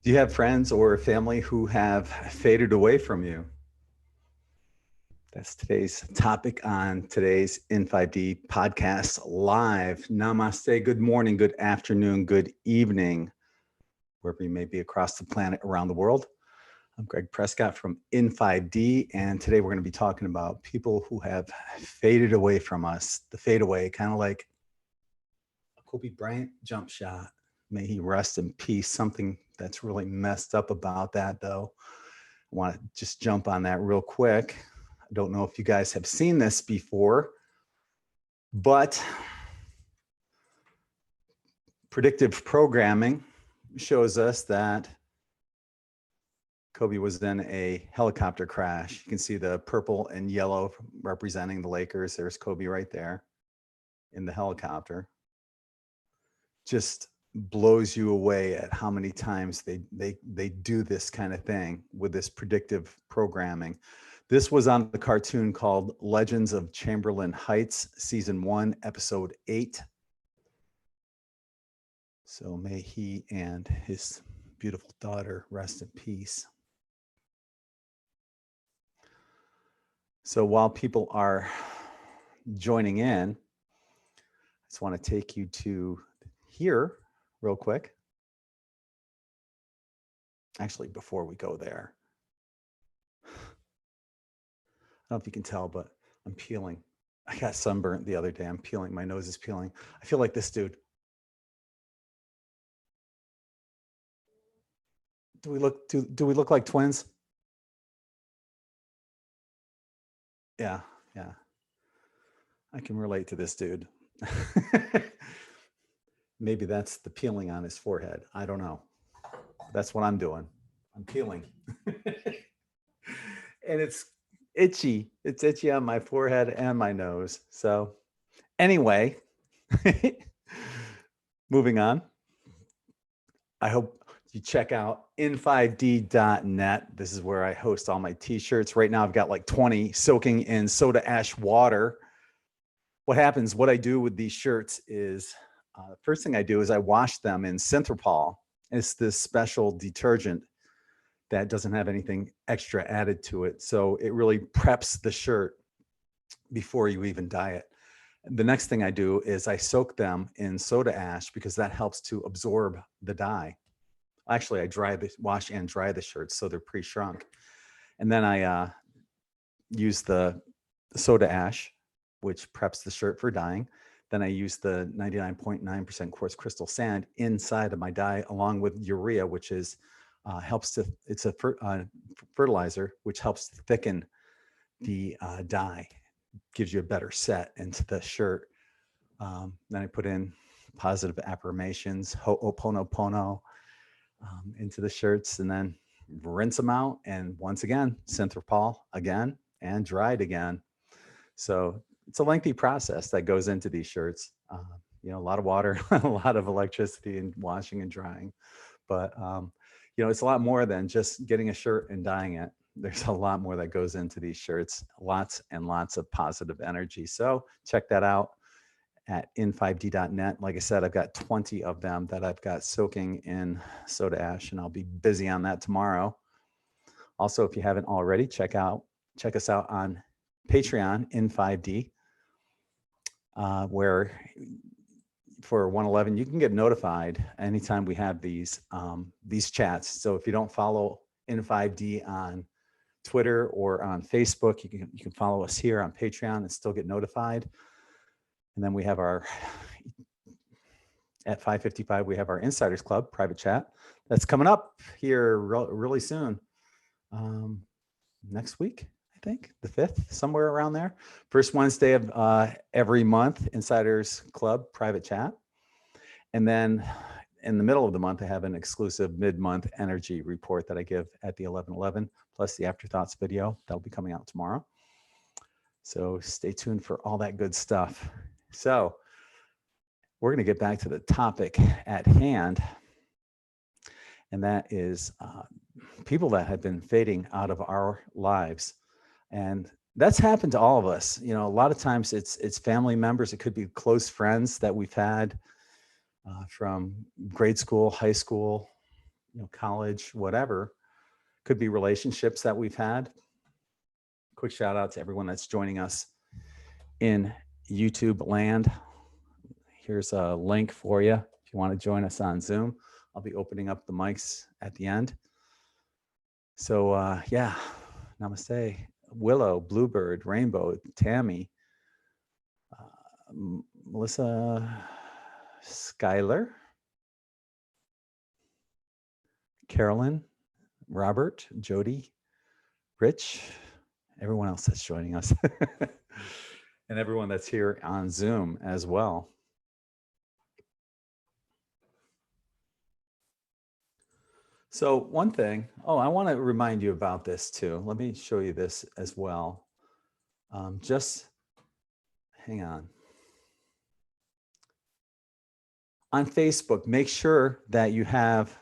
Do you have friends or family who have faded away from you? That's today's topic on today's In5D podcast live. Namaste. Good morning, good afternoon, good evening, wherever you may be across the planet, around the world. I'm Greg Prescott from In5D, and today we're going to be talking about people who have faded away from us. The fade away, kind of like a Kobe Bryant jump shot. May he rest in peace. Something that's really messed up about that, though. I want to just jump on that real quick. I don't know if you guys have seen this before, but predictive programming shows us that Kobe was in a helicopter crash. You can see the purple and yellow representing the Lakers. There's Kobe right there in the helicopter. Just blows you away at how many times they do this kind of thing with this predictive programming. This was on the cartoon called Legends of Chamberlain Heights, Season 1, Episode 8. So may he and his beautiful daughter rest in peace. So while people are joining in, I just want to take you to here real quick. Actually, before we go there, I don't know if you can tell, but I'm peeling. I got sunburnt the other day. I'm peeling. My nose is peeling. I feel like this dude. Do we look like twins? Yeah, yeah. I can relate to this dude. Maybe that's the peeling on his forehead. I don't know. That's what I'm doing. I'm peeling. And it's itchy. It's itchy on my forehead and my nose. So anyway, moving on. I hope you check out in5d.net. This is where I host all my t-shirts. Right now I've got like 20 soaking in soda ash water. What happens, what I do with these shirts is, the first thing I do is I wash them in Synthropol. It's this special detergent that doesn't have anything extra added to it. So it really preps the shirt before you even dye it. The next thing I do is I soak them in soda ash because that helps to absorb the dye. Actually, I wash and dry the shirts so they're pre-shrunk. And then I use the soda ash, which preps the shirt for dyeing. Then I use the 99.9% quartz crystal sand inside of my dye, along with urea, which is it's a fertilizer, which helps thicken the dye, gives you a better set into the shirt. Then I put in positive affirmations, ho'oponopono, into the shirts, and then rinse them out. And once again, Synthropol again, and dried again. So it's a lengthy process that goes into these shirts. A lot of water, a lot of electricity and washing and drying. But, it's a lot more than just getting a shirt and dyeing it. There's a lot more that goes into these shirts, lots and lots of positive energy. So check that out at in5d.net. Like I said, I've got 20 of them that I've got soaking in soda ash, and I'll be busy on that tomorrow. Also, if you haven't already, check us out on Patreon in5D, where for 111 you can get notified anytime we have these chats. So if you don't follow in5D on Twitter or on Facebook, you can follow us here on Patreon and still get notified. And then we have at 5:55 we have our Insiders Club private chat that's coming up here really soon, next week. I think the 5th, somewhere around there. First Wednesday of every month, Insiders Club private chat. And then in the middle of the month, I have an exclusive mid-month energy report that I give at the 11:11, plus the Afterthoughts video that'll be coming out tomorrow. So stay tuned for all that good stuff. So we're going to get back to the topic at hand, and that is people that have been fading out of our lives. And that's happened to all of us. A lot of times it's family members. It could be close friends that we've had from grade school, high school, college, whatever. Could be relationships that we've had. Quick shout out to everyone that's joining us in YouTube land. Here's a link for you if you want to join us on Zoom. I'll be opening up the mics at the end. So yeah, namaste. Willow, Bluebird, Rainbow, Tammy, Melissa, Skylar, Carolyn, Robert, Jody, Rich, everyone else that's joining us, and everyone that's here on Zoom as well. So one thing, I want to remind you about this too. Let me show you this as well. Just hang on. On Facebook, make sure that you have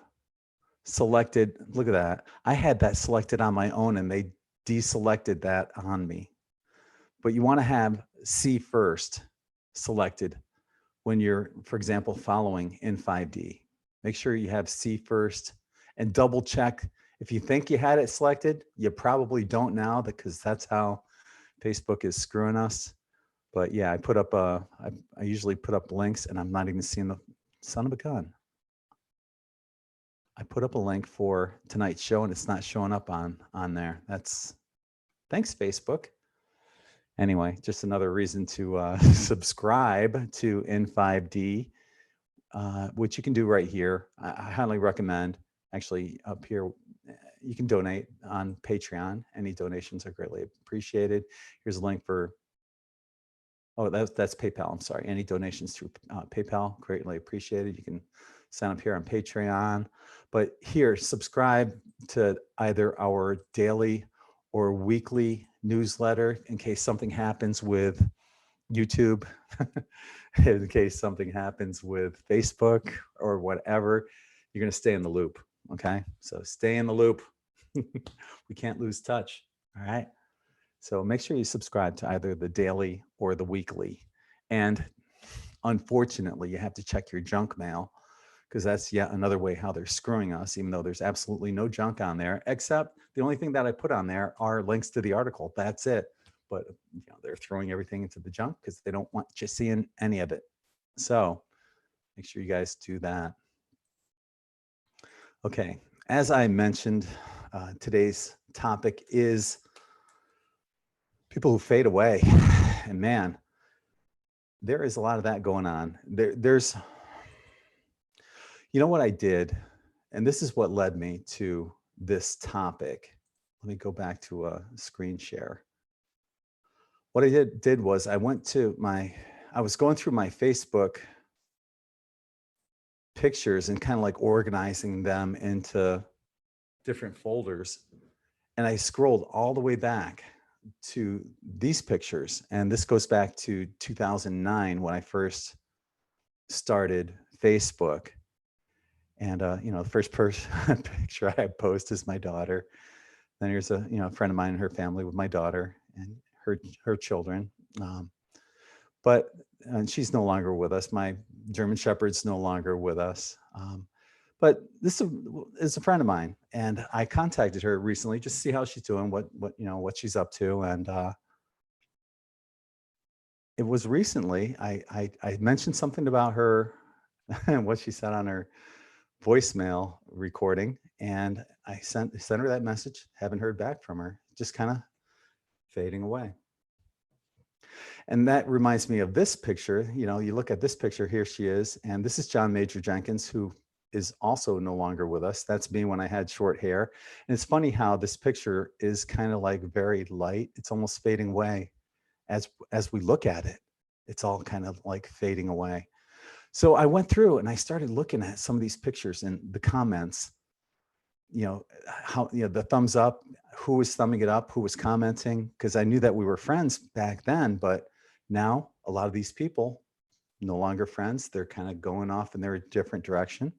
selected, look at that. I had that selected on my own and they deselected that on me. But you want to have see first selected when you're, for example, following in5D. Make sure you have see first and double check. If you think you had it selected, you probably don't now because that's how Facebook is screwing us. But yeah, I put up I usually put up links and I'm not even seeing the son of a gun. I put up a link for tonight's show and it's not showing up on there. Thanks, Facebook. Anyway, just another reason to subscribe to in5D, which you can do right here. I highly recommend. Actually, up here, you can donate on Patreon. Any donations are greatly appreciated. Here's a link for, that's PayPal. I'm sorry. Any donations through PayPal, greatly appreciated. You can sign up here on Patreon. But here, subscribe to either our daily or weekly newsletter in case something happens with YouTube, in case something happens with Facebook or whatever, you're going to stay in the loop. Okay. So stay in the loop. We can't lose touch. All right. So make sure you subscribe to either the daily or the weekly. And unfortunately, you have to check your junk mail because that's yet another way how they're screwing us, even though there's absolutely no junk on there, except the only thing that I put on there are links to the article. That's it. But they're throwing everything into the junk because they don't want you seeing any of it. So make sure you guys do that. Okay, as I mentioned, today's topic is people who fade away. And man, there is a lot of that going on. There's, you know what I did, and this is what led me to this topic. Let me go back to a screen share. What I did was I went to I was going through my Facebook pictures and kind of like organizing them into different folders. And I scrolled all the way back to these pictures. And this goes back to 2009 when I first started Facebook. And, the first picture I post is my daughter. Then here's a friend of mine and her family with my daughter and her children. And she's no longer with us. My German Shepherd's no longer with us. But this is a friend of mine, and I contacted her recently just to see how she's doing, what she's up to, and it was recently I mentioned something about her and what she said on her voicemail recording, and I sent her that message. Haven't heard back from her. Just kind of fading away. And that reminds me of this picture. You look at this picture, here she is. And this is John Major Jenkins, who is also no longer with us. That's me when I had short hair. And it's funny how this picture is kind of like very light. It's almost fading away as we look at it. It's all kind of like fading away. So I went through and I started looking at some of these pictures and the comments, how, the thumbs up, who was thumbing it up, who was commenting, because I knew that we were friends back then, but now a lot of these people no longer friends. They're kind of going off in their different direction.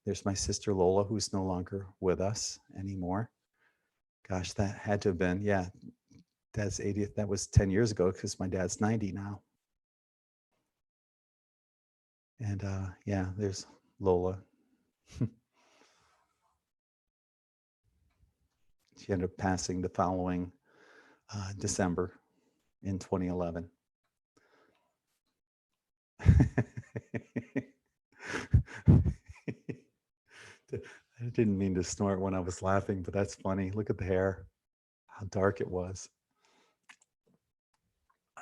There's my sister Lola, who's no longer with us anymore. Gosh, that had to have been, Dad's 80th. That was 10 years ago because my dad's 90 now. And there's Lola. She ended up passing the following December in 2011. I didn't mean to snort when I was laughing, but that's funny. Look at the hair, how dark it was.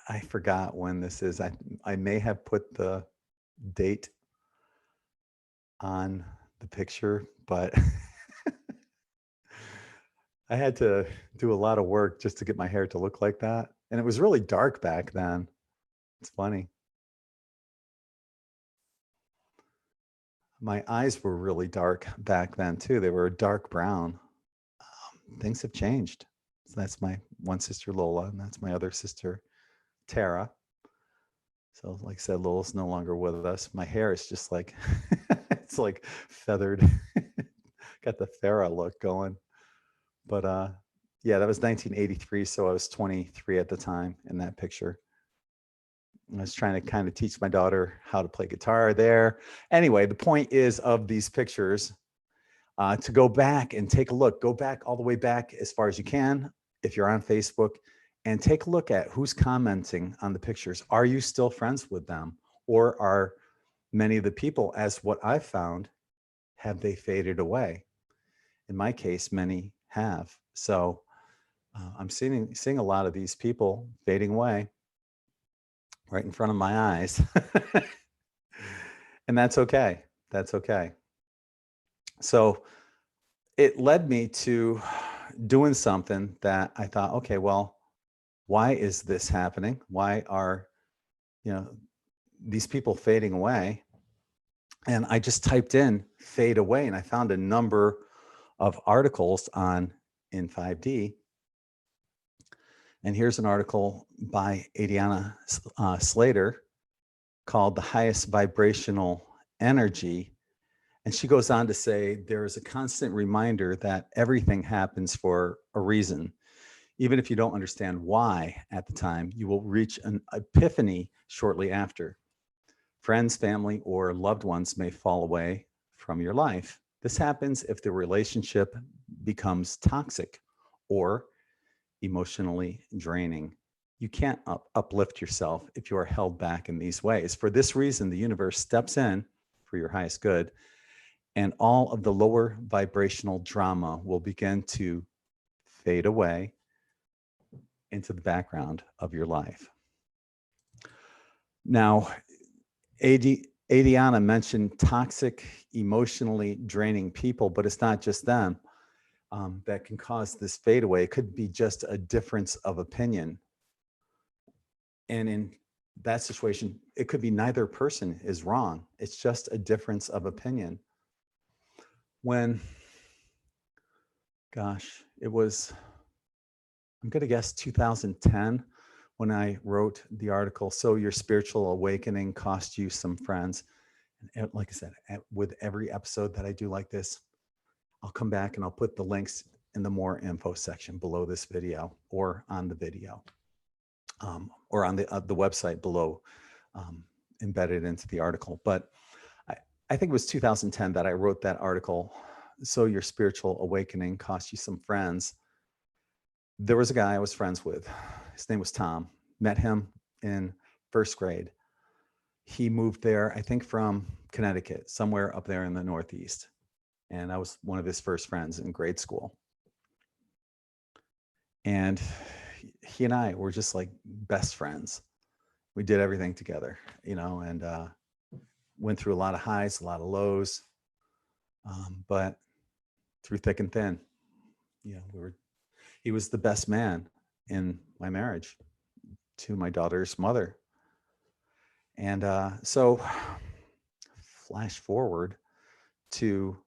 I forgot when this is. I may have put the date on the picture, but I had to do a lot of work just to get my hair to look like that. And it was really dark back then. It's funny. My eyes were really dark back then too. They were a dark brown. Things have changed. So that's my one sister, Lola, and that's my other sister, Tara. So like I said, Lola's no longer with us. My hair is just like, it's like feathered. Got the Farrah look going. But yeah, that was 1983. So I was 23 at the time in that picture. I was trying to kind of teach my daughter how to play guitar there. Anyway, the point is of these pictures to go back and take a look. Go back all the way back as far as you can if you're on Facebook and take a look at who's commenting on the pictures. Are you still friends with them? Or are many of the people, as what I've found, have they faded away? In my case, many have. So I'm seeing a lot of these people fading away right in front of my eyes. And that's okay. That's okay. So it led me to doing something that I thought, okay, well, why is this happening? Why are, these people fading away? And I just typed in fade away and I found a number of articles on In5D. And here's an article by Adriana Slater called The Highest Vibrational Energy. And she goes on to say, there is a constant reminder that everything happens for a reason. Even if you don't understand why at the time, you will reach an epiphany shortly after. Friends, family, or loved ones may fall away from your life. This happens if the relationship becomes toxic or emotionally draining. You can't uplift yourself if you are held back in these ways. For this reason, the universe steps in for your highest good, and all of the lower vibrational drama will begin to fade away into the background of your life. Now, Adriana mentioned toxic, emotionally draining people, but it's not just them that can cause this fade away. It could be just a difference of opinion. And in that situation, it could be neither person is wrong. It's just a difference of opinion. When, gosh, it was, I'm going to guess 2010 when I wrote the article, So Your Spiritual Awakening Cost You Some Friends. And like I said, with every episode that I do like this, I'll come back and I'll put the links in the more info section below this video or on the video or on the website below embedded into the article. But I think it was 2010 that I wrote that article, So Your Spiritual Awakening Cost You Some Friends. There was a guy I was friends with. His name was Tom. Met him in first grade. He moved there, I think from Connecticut, somewhere up there in the Northeast. And I was one of his first friends in grade school. And he and I were just like best friends. We did everything together, and went through a lot of highs, a lot of lows, but through thick and thin, he was the best man in my marriage to my daughter's mother. And so flash forward to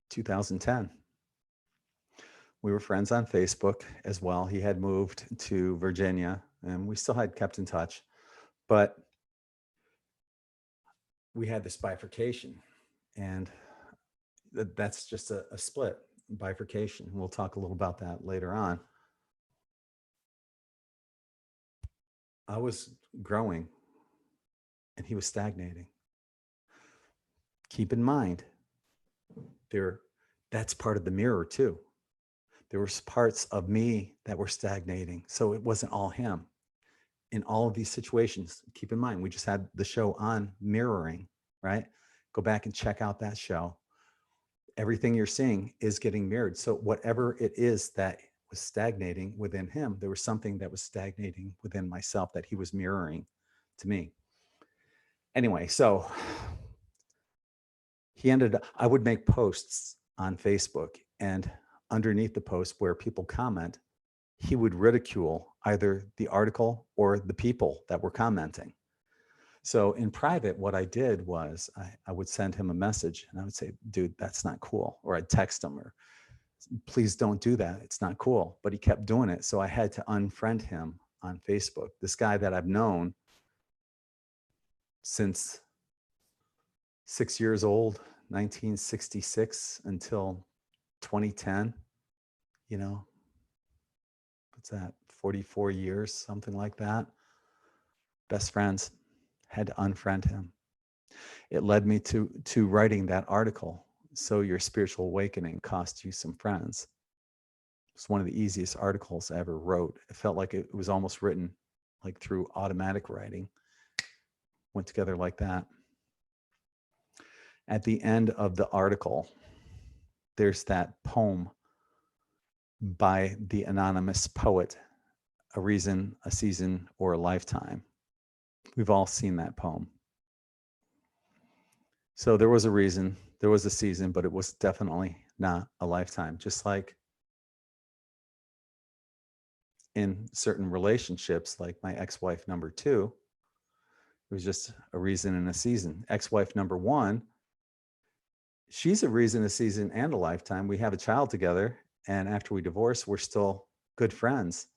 2010. We were friends on Facebook as well. He had moved to Virginia and we still had kept in touch, but we had this bifurcation, and that's just a split bifurcation. We'll talk a little about that later on. I was growing and he was stagnating. Keep in mind, there That's part of the mirror too. There was parts of me that were stagnating. So it wasn't all him. In all of these situations, keep in mind, we just had the show on mirroring, right? Go back and check out that show. Everything you're seeing is getting mirrored. So whatever it is that was stagnating within him, there was something that was stagnating within myself that he was mirroring to me. Anyway, so I would make posts on Facebook, and underneath the post where people comment, he would ridicule either the article or the people that were commenting. So in private, what I did was I would send him a message and I would say, dude, that's not cool. Or I'd text him, or please don't do that. It's not cool. But he kept doing it. So I had to unfriend him on Facebook. This guy that I've known since 6 years old, 1966 until 2010, you know, what's that, 44 years, something like that. Best friends. Had to unfriend him. It led me to writing that article. So your spiritual awakening cost you some friends. It's one of the easiest articles I ever wrote. It felt like it was almost written like through automatic writing. Went together like that. At the end of the article, there's that poem by the anonymous poet, A Reason, a Season, or a Lifetime. We've all seen that poem. So there was a reason, there was a season, but it was definitely not a lifetime. Just like in certain relationships, like my ex-wife number 2, it was just a reason and a season. Ex-wife number 1, she's a reason, a season, and a lifetime. We have a child together, and after we divorce, we're still good friends.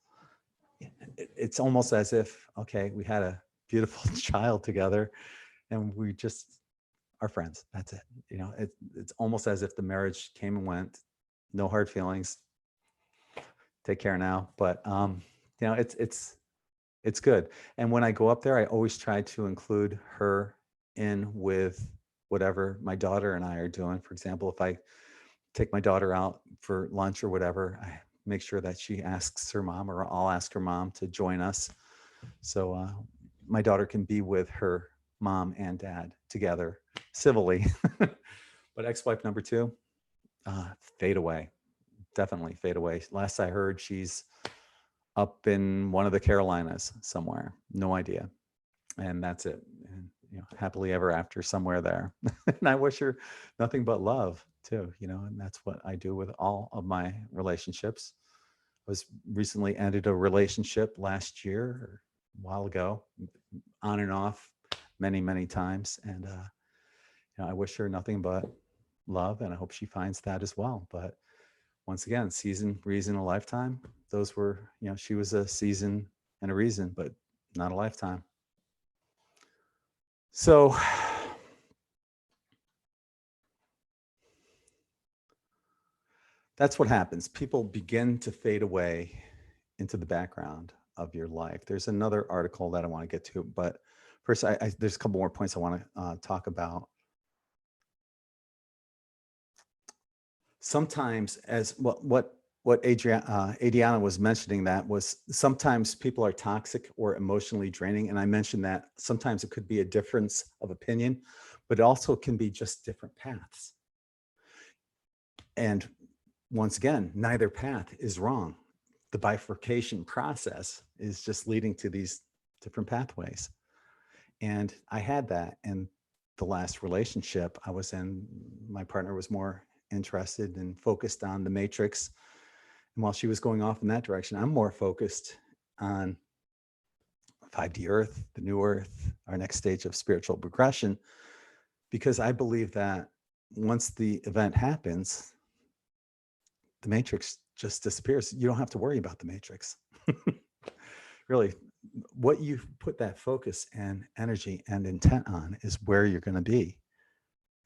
It's almost as if, okay, we had a beautiful child together, and we just are friends. That's it. You know, it's almost as if the marriage came and went, no hard feelings. Take care now. But you know, it's good. And when I go up there, I always try to include her in with whatever my daughter and I are doing. For example, if I take my daughter out for lunch or whatever, I make sure that she asks her mom, or I'll ask her mom to join us. So my daughter can be with her mom and dad together civilly. But ex-wife number 2, fade away. Definitely fade away. Last I heard, she's up in one of the Carolinas somewhere. No idea. And that's it. And, you know, happily ever after somewhere there. And I wish her nothing but love too, you know, and that's what I do with all of my relationships. I was recently ended a relationship last year, or a while ago, on and off many, many times. And, you know, I wish her nothing but love, and I hope she finds that as well. But once again, season, reason, a lifetime. Those were, you know, she was a season and a reason, but not a lifetime. So that's what happens. People begin to fade away into the background of your life. There's another article that I want to get to, but first, there's a couple more points I want to talk about. Sometimes, as what Adriana was mentioning, that was sometimes people are toxic or emotionally draining, and I mentioned that sometimes it could be a difference of opinion, but it also can be just different paths. And once again, neither path is wrong. The bifurcation process is just leading to these different pathways. And I had that in the last relationship I was in. My partner was more interested and focused on the matrix. And while she was going off in that direction, I'm more focused on 5D Earth, the new Earth, our next stage of spiritual progression, because I believe that once the event happens, the matrix just disappears. You don't have to worry about the matrix. Really, what you put that focus and energy and intent on is where you're going to be.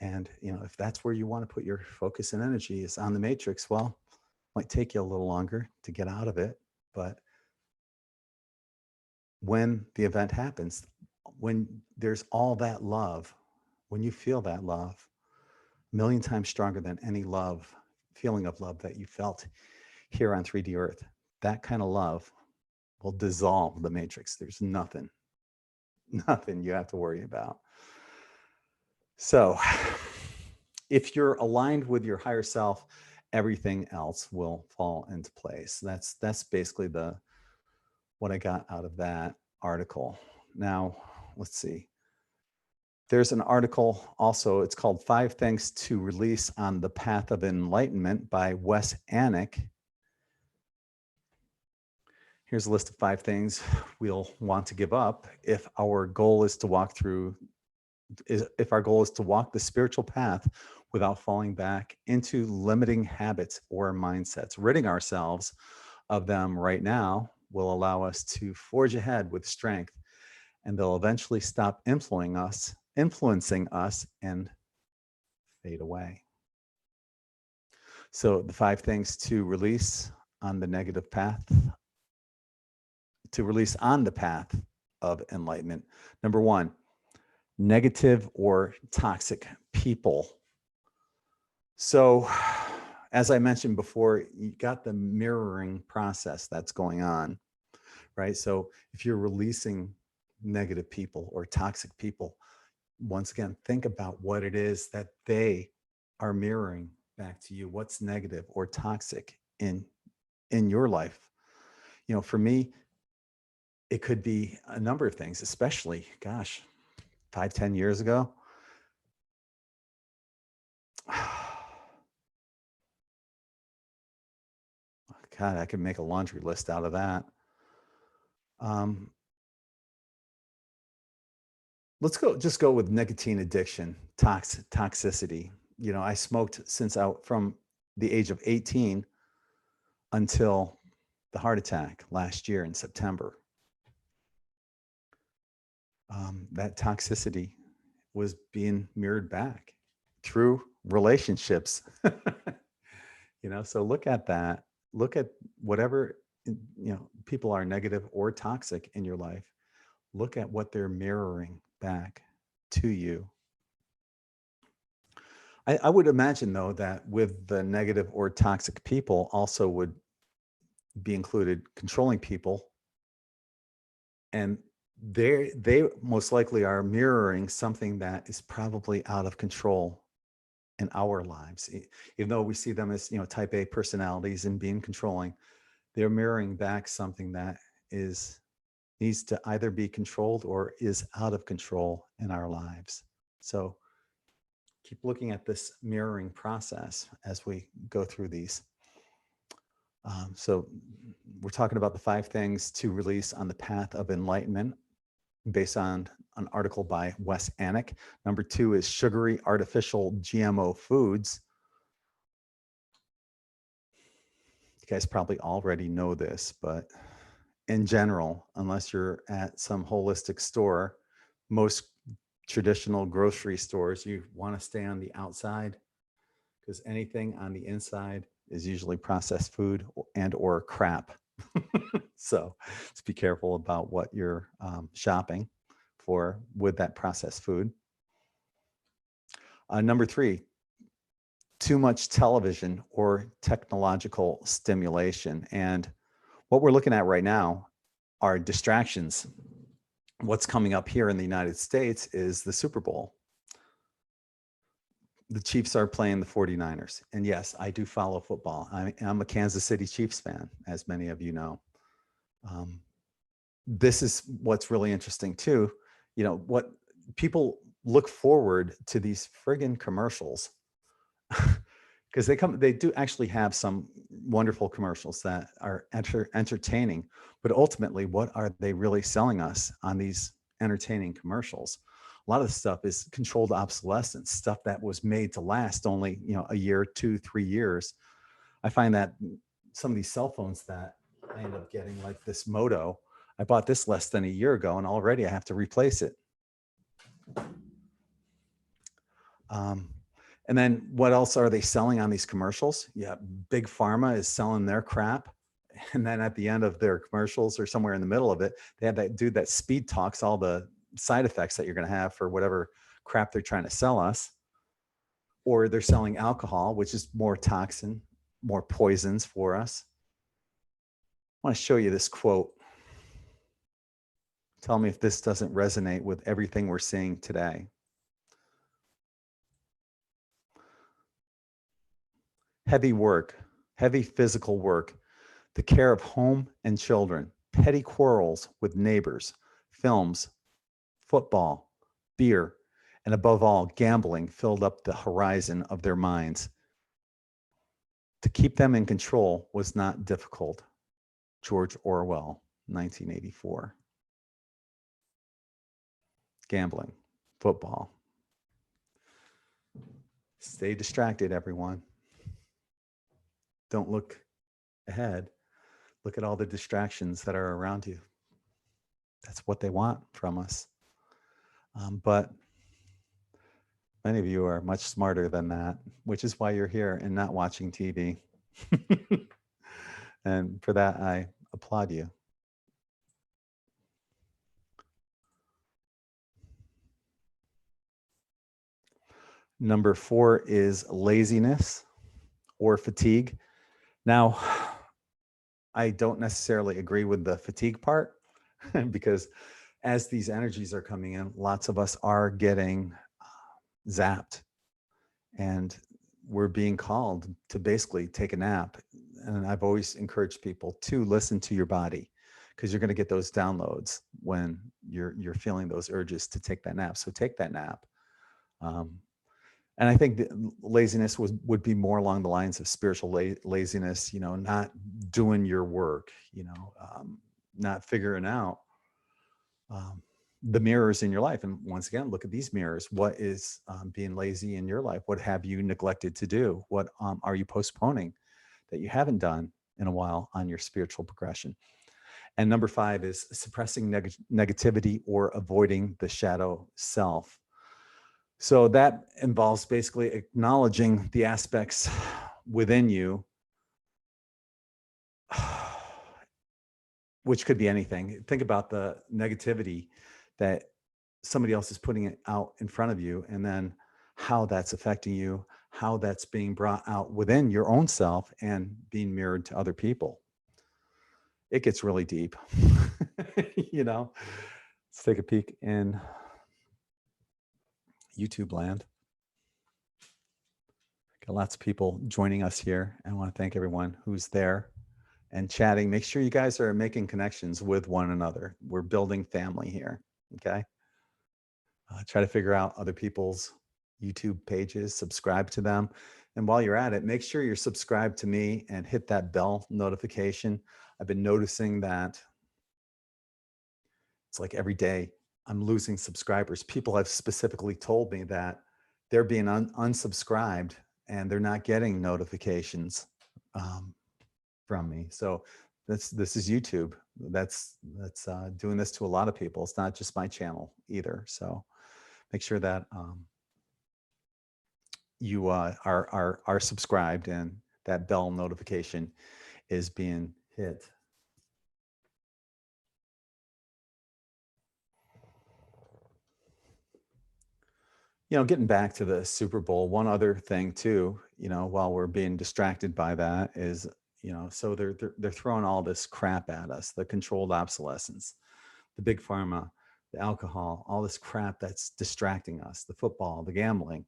And, you know, if that's where you want to put your focus and energy is on the matrix, well, it might take you a little longer to get out of it. But when the event happens, when there's all that love, when you feel that love, a million times stronger than any love feeling of love that you felt here on 3D Earth, that kind of love will dissolve the matrix. There's nothing you have to worry about. So if you're aligned with your higher self, everything else will fall into place. That's basically what I got out of that article. Now, let's see. There's an article also, it's called 5 Things to Release on the Path of Enlightenment by Wes Annick. Here's a list of 5 things we'll want to give up if our goal is to walk the spiritual path without falling back into limiting habits or mindsets. Ridding ourselves of them right now will allow us to forge ahead with strength, and they'll eventually stop influencing us and fade away. So the 5 things to release on the negative path, to release on the path of enlightenment. Number 1, negative or toxic people. So as I mentioned before, you got the mirroring process that's going on, right? So if you're releasing negative people or toxic people, once again, think about what it is that they are mirroring back to you. What's negative or toxic in your life? You know, for me, it could be a number of things, especially, gosh, 5-10 years ago. God, I could make a laundry list out of that. Let's just go with nicotine addiction, toxicity. You know, I smoked since from the age of 18 until the heart attack last year in September. That toxicity was being mirrored back through relationships. You know, so look at that. Look at whatever, you know, people are negative or toxic in your life. Look at what they're mirroring back to you. I would imagine, though, that with the negative or toxic people also would be included controlling people. And they most likely are mirroring something that is probably out of control in our lives. Even though we see them as, you know, type A personalities and being controlling, they're mirroring back something that needs to either be controlled or is out of control in our lives. So keep looking at this mirroring process as we go through these. So we're talking about the 5 things to release on the path of enlightenment based on an article by Wes Annick. Number 2 is sugary artificial GMO foods. You guys probably already know this, but in general, unless you're at some holistic store, most traditional grocery stores, you want to stay on the outside, because anything on the inside is usually processed food and or crap. So let's be careful about what you're shopping for with that processed food. Number 3, too much television or technological stimulation. And what we're looking at right now are distractions. What's coming up here in the United States is the Super Bowl. The Chiefs are playing the 49ers. And yes, I do follow football. I'm a Kansas City Chiefs fan, as many of you know. This is what's really interesting too. You know, what people look forward to these friggin' commercials because they do actually have some wonderful commercials that are entertaining, but ultimately, what are they really selling us on these entertaining commercials? A lot of the stuff is controlled obsolescence, stuff that was made to last only, you know, a year, 2, 3 years. I find that some of these cell phones that I end up getting, like this Moto, I bought this less than a year ago, and already I have to replace it. And then what else are they selling on these commercials? Yeah, Big Pharma is selling their crap. And then at the end of their commercials or somewhere in the middle of it, they have that dude that speed talks all the side effects that you're going to have for whatever crap they're trying to sell us. or they're selling alcohol, which is more toxin, more poisons for us. I want to show you this quote. Tell me if this doesn't resonate with everything we're seeing today. Heavy work, heavy physical work, the care of home and children, petty quarrels with neighbors, films, football, beer, and above all, gambling filled up the horizon of their minds. To keep them in control was not difficult. George Orwell, 1984. Gambling, football. Stay distracted, everyone. Don't look ahead. Look at all the distractions that are around you. That's what they want from us. But many of you are much smarter than that, which is why you're here and not watching TV. And for that, I applaud you. Number 4 is laziness or fatigue. Now, I don't necessarily agree with the fatigue part because as these energies are coming in, lots of us are getting zapped and we're being called to basically take a nap. And I've always encouraged people to listen to your body because you're going to get those downloads when you're feeling those urges to take that nap. So take that nap. And I think laziness would be more along the lines of spiritual laziness, not doing your work, not figuring out the mirrors in your life. And once again, look at these mirrors. What is being lazy in your life? What have you neglected to do? What are you postponing that you haven't done in a while on your spiritual progression? And number 5 is suppressing negativity or avoiding the shadow self. So that involves basically acknowledging the aspects within you, which could be anything. Think about the negativity that somebody else is putting it out in front of you, and then how that's affecting you, how that's being brought out within your own self and being mirrored to other people. It gets really deep. Let's take a peek in YouTube land. Got lots of people joining us here. I want to thank everyone who's there and chatting. Make sure you guys are making connections with one another. We're building family here, okay? Try to figure out other people's YouTube pages, subscribe to them. And while you're at it, make sure you're subscribed to me and hit that bell notification. I've been noticing that it's like every day I'm losing subscribers. People have specifically told me that they're being unsubscribed and they're not getting notifications from me. So this is YouTube. That's doing this to a lot of people. It's not just my channel either. So make sure that you are subscribed and that bell notification is being hit. Getting back to the Super Bowl, one other thing too, while we're being distracted by that is, so they're throwing all this crap at us, the controlled obsolescence, the big pharma, the alcohol, all this crap that's distracting us, the football, the gambling.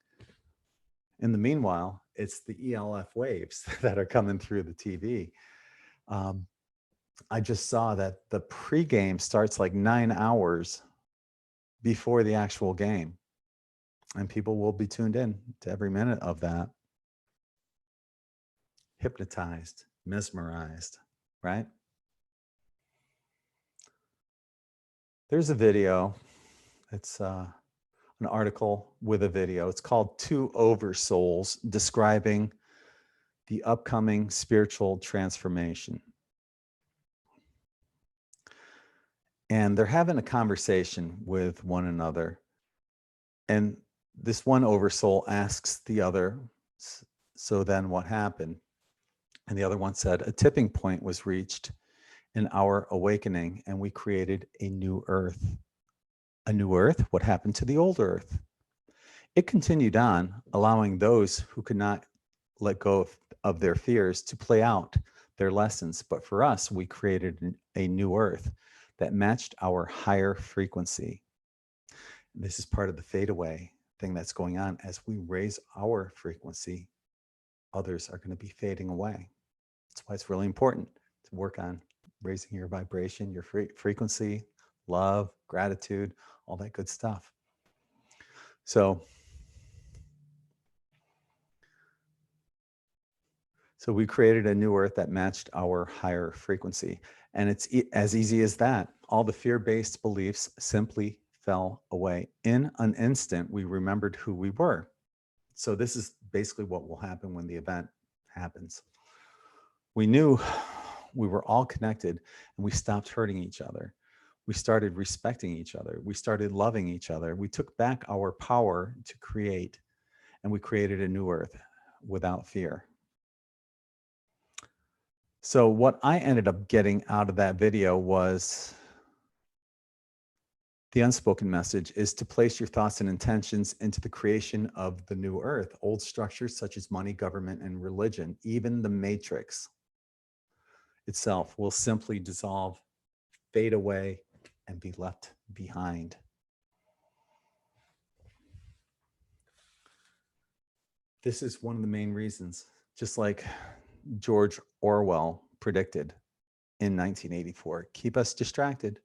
In the meanwhile, it's the ELF waves that are coming through the TV. I just saw that the pregame starts like 9 hours before the actual game. And people will be tuned in to every minute of that. Hypnotized, mesmerized, right? There's a video. It's an article with a video. It's called Two Oversouls, describing the upcoming spiritual transformation. And they're having a conversation with one another. And this one oversoul asks the other, so then what happened? And the other one said, a tipping point was reached in our awakening and we created a new earth. A new earth? What happened to the old earth? It continued on, allowing those who could not let go of their fears to play out their lessons. But for us, we created a new earth that matched our higher frequency. This is part of the fade away thing that's going on. As we raise our frequency, others are going to be fading away. That's why it's really important to work on raising your vibration, your frequency, love, gratitude, all that good stuff. So we created a new earth that matched our higher frequency. And it's as easy as that. All the fear-based beliefs simply fell away. In an instant, we remembered who we were. So this is basically what will happen when the event happens. We knew we were all connected, and we stopped hurting each other. We started respecting each other. We started loving each other. We took back our power to create, and we created a new earth without fear. So what I ended up getting out of that video was the unspoken message is to place your thoughts and intentions into the creation of the new earth. Old structures such as money, government, and religion, even the matrix itself, will simply dissolve, fade away, and be left behind. This is one of the main reasons, just like George Orwell predicted in 1984, keep us distracted.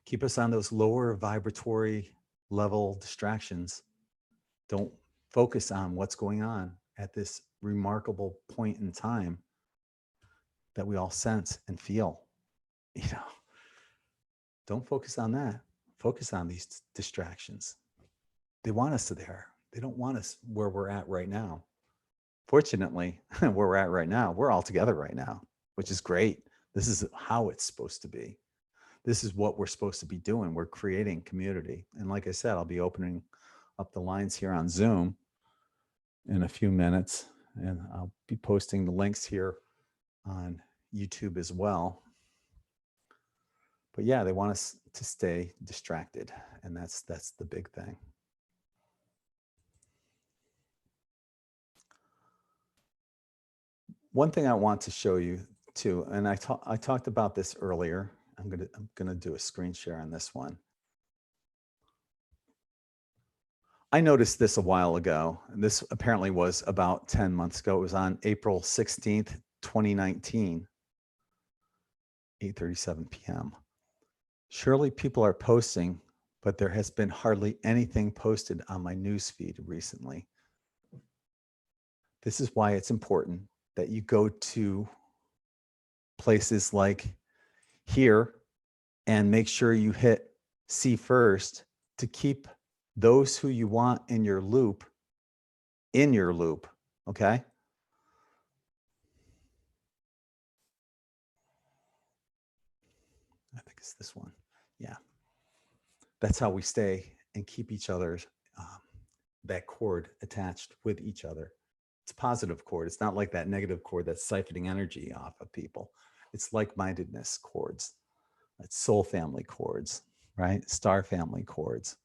Keep us on those lower vibratory level distractions. Don't focus on what's going on at this remarkable point in time that we all sense and feel. You know, don't focus on that. Focus on these distractions. They want us to there. They don't want us where we're at right now. Fortunately, where we're at right now, we're all together right now, which is great. This is how it's supposed to be. This is what we're supposed to be doing. We're creating community. And like I said, I'll be opening up the lines here on Zoom in a few minutes, and I'll be posting the links here on YouTube as well. But yeah, they want us to stay distracted, and that's the big thing. One thing I want to show you too, and I talked about this earlier. I'm gonna do a screen share on this one. I noticed this a while ago, and this apparently was about 10 months ago. It was on April 16th, 2019, 8:37 p.m. Surely people are posting, but there has been hardly anything posted on my newsfeed recently. This is why it's important that you go to places like here and make sure you hit see first to keep those who you want in your loop, okay? I think it's this one. Yeah. That's how we stay and keep each other's, that cord attached with each other. It's a positive cord. It's not like that negative cord that's siphoning energy off of people. It's like-mindedness cords. It's soul family cords, right? Star family cords.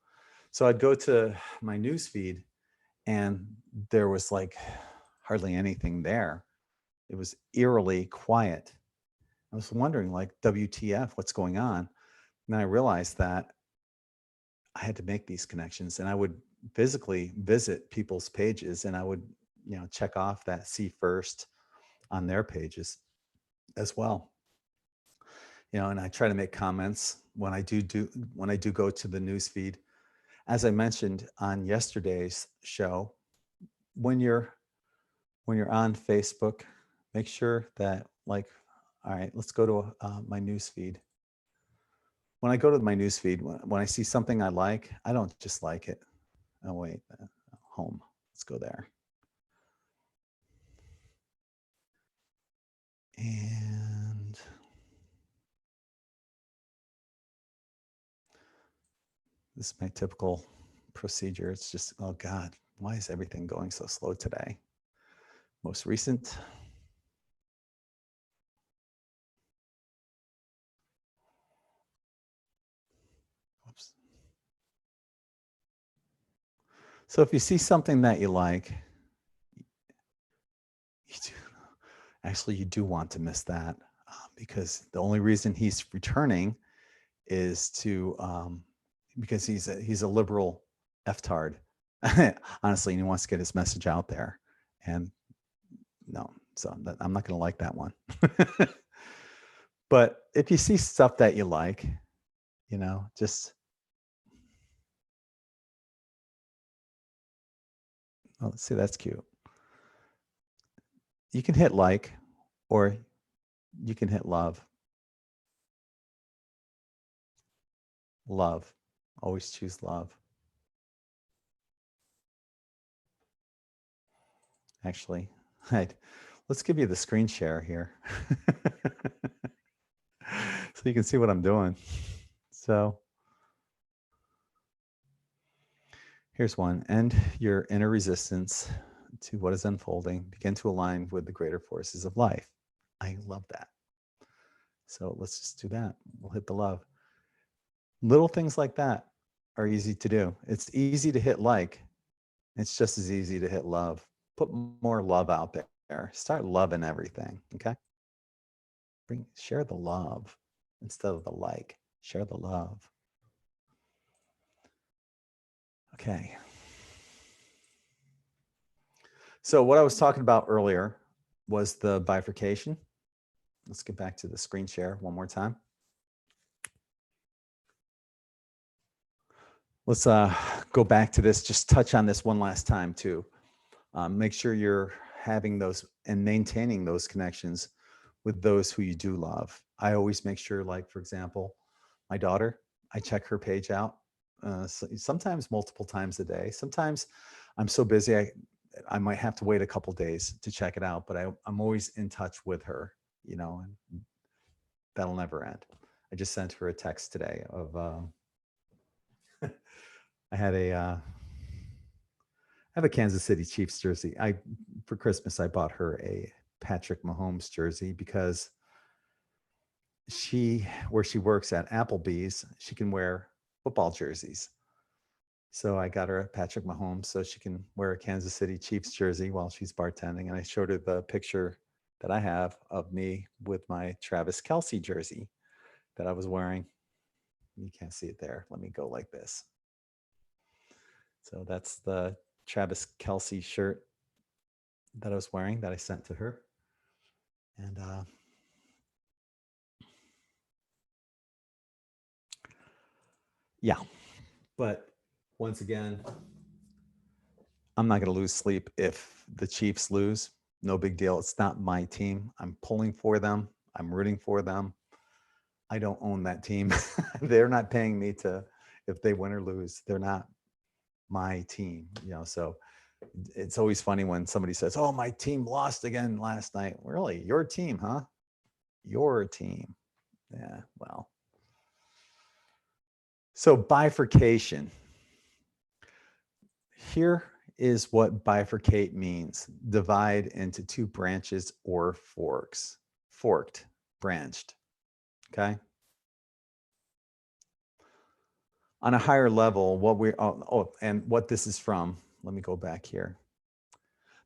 So I'd go to my news feed and there was like hardly anything there. It was eerily quiet. I was wondering, like, WTF, what's going on? And then I realized that I had to make these connections, and I would physically visit people's pages, and I would, check off that see first on their pages as well. And I try to make comments when I do go to the news feed. As I mentioned on yesterday's show, when you're on Facebook, make sure that, like, all right, let's go to my news feed. When I go to my news feed, when I see something I like, I don't just like it. Oh wait, home. Let's go there. And this is my typical procedure. It's just, oh God, why is everything going so slow today? Most recent. Oops. So if you see something that you like, you do want to miss that, because the only reason he's returning is to because he's a liberal F-tard, honestly, and he wants to get his message out there. And no, so I'm not going to like that one. But if you see stuff that you like, just let's see, that's cute. You can hit like, or you can hit love. Love. Always choose love. Actually, let's give you the screen share here. So you can see what I'm doing. So here's one. End your inner resistance to what is unfolding. Begin to align with the greater forces of life. I love that. So let's just do that. We'll hit the love. Little things like that are easy to do. It's easy to hit like. It's just as easy to hit love. Put more love out there. Start loving everything. Okay. Share the love instead of the like. Share the love. Okay. So what I was talking about earlier was the bifurcation. Let's get back to the screen share one more time. Let's go back to this, just touch on this one last time too. Make sure you're having those and maintaining those connections with those who you do love. I always make sure, like, for example, my daughter, I check her page out sometimes multiple times a day. Sometimes I'm so busy, I might have to wait a couple days to check it out, but I'm always in touch with her, and that'll never end. I just sent her a text today of, I have a Kansas City Chiefs jersey. For Christmas, I bought her a Patrick Mahomes jersey because where she works at Applebee's, she can wear football jerseys. So I got her a Patrick Mahomes so she can wear a Kansas City Chiefs jersey while she's bartending. And I showed her the picture that I have of me with my Travis Kelce jersey that I was wearing. You can't see it there. Let me go like this. So that's the Travis Kelce shirt that I was wearing that I sent to her. And yeah, but once again, I'm not going to lose sleep if the Chiefs lose. No big deal. It's not my team. I'm pulling for them. I'm rooting for them. I don't own that team. They're not paying me if they win or lose. They're not my team, so it's always funny when somebody says, "Oh, my team lost again last night." Really? Your team, huh? Your team. Yeah, well. So bifurcation. Here is what bifurcate means. Divide into two branches or forks. Forked, branched. Okay. On a higher level, and what this is from, let me go back here.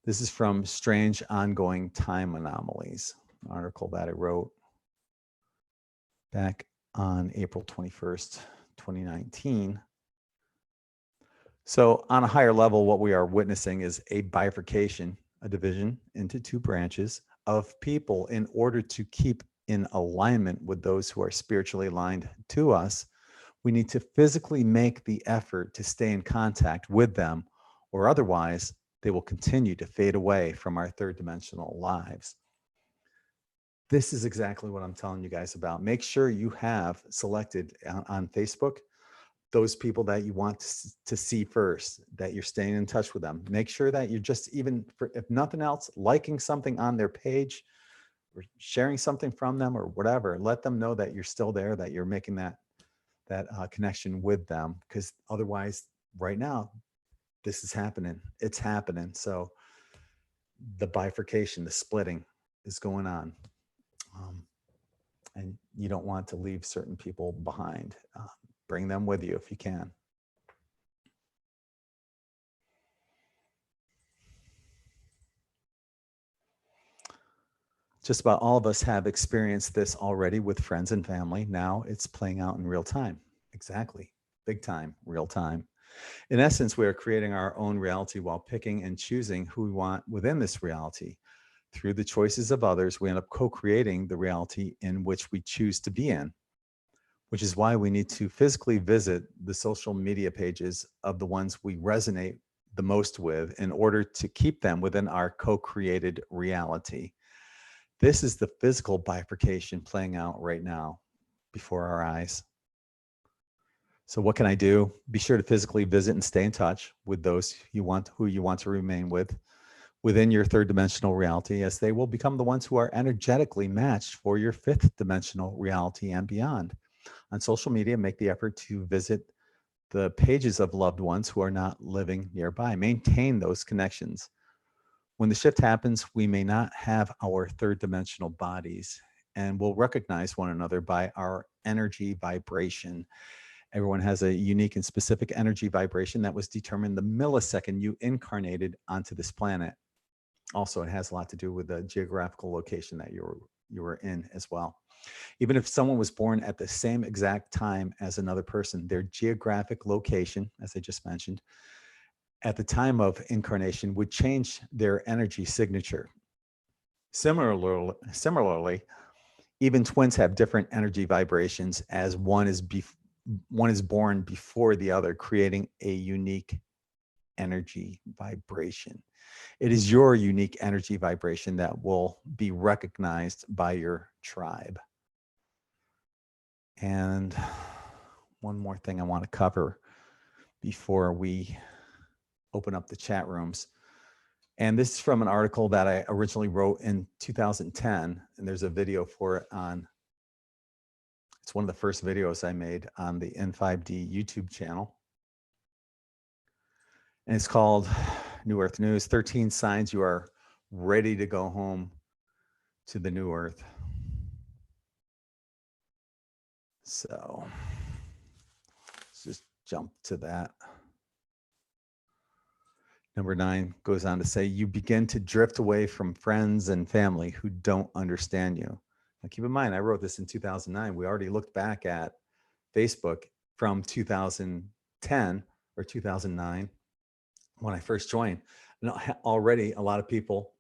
This is from Strange Ongoing Time Anomalies, an article that I wrote back on April 21st, 2019. So on a higher level, what we are witnessing is a bifurcation, a division into two branches of people in order to keep in alignment with those who are spiritually aligned to us. We need to physically make the effort to stay in contact with them, or otherwise they will continue to fade away from our third dimensional lives. This is exactly what I'm telling you guys about. Make sure you have selected on Facebook those people that you want to see first, that you're staying in touch with them. Make sure that you're just, even if nothing else, liking something on their page or sharing something from them or whatever. Let them know that you're still there, that you're making that connection with them, because otherwise right now this is happening. It's happening. So the bifurcation, the splitting is going on. And you don't want to leave certain people behind. Bring them with you if you can. Just about all of us have experienced this already with friends and family. Now it's playing out in real time. Exactly. Big time, real time. In essence, we are creating our own reality while picking and choosing who we want within this reality. Through the choices of others, we end up co-creating the reality in which we choose to be in, which is why we need to physically visit the social media pages of the ones we resonate the most with in order to keep them within our co-created reality. This is the physical bifurcation playing out right now before our eyes. So what can I do? Be sure to physically visit and stay in touch with those who you want to remain with within your third dimensional reality, as they will become the ones who are energetically matched for your fifth dimensional reality and beyond. On social media, make the effort to visit the pages of loved ones who are not living nearby. Maintain those connections. When the shift happens, we may not have our third dimensional bodies, and we'll recognize one another by our energy vibration. Everyone has a unique and specific energy vibration that was determined the millisecond you incarnated onto this planet. Also, it has a lot to do with the geographical location that you were in as well. Even if someone was born at the same exact time as another person, their geographic location, as I just mentioned, at the time of incarnation would change their energy signature. Similarly, even twins have different energy vibrations, as one is born before the other, creating a unique energy vibration. It is your unique energy vibration that will be recognized by your tribe. And one more thing I want to cover before we open up the chat rooms. And this is from an article that I originally wrote in 2010, and there's a video for it on, it's one of the first videos I made on the N5D YouTube channel. And it's called New Earth News, 13 Signs You Are Ready to Go Home to the New Earth. So let's just jump to that. Number 9 goes on to say, you begin to drift away from friends and family who don't understand you. Now, keep in mind, I wrote this in 2009. We already looked back at Facebook from 2010 or 2009 when I first joined. And already a lot of people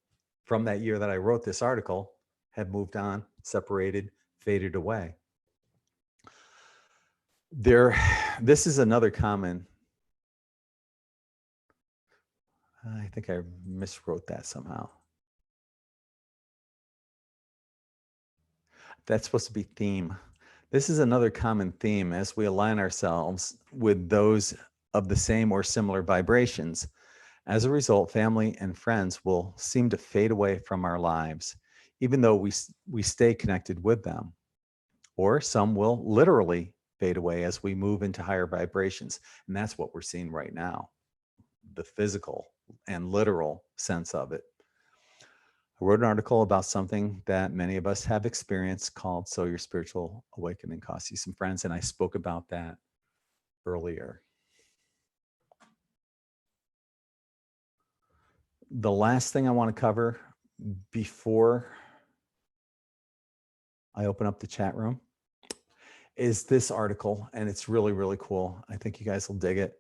from that year that I wrote this article have moved on, separated, faded away. This is another common, I think I miswrote that somehow. That's supposed to be theme. This is another common theme as we align ourselves with those of the same or similar vibrations. As a result, family and friends will seem to fade away from our lives, even though we stay connected with them. Or some will literally fade away as we move into higher vibrations. And that's what we're seeing right now, the physical and literal sense of it. I wrote an article about something that many of us have experienced called So Your Spiritual Awakening Costs You Some Friends, and I spoke about that earlier. The last thing I want to cover before I open up the chat room is this article, and it's really, really cool. I think you guys will dig it.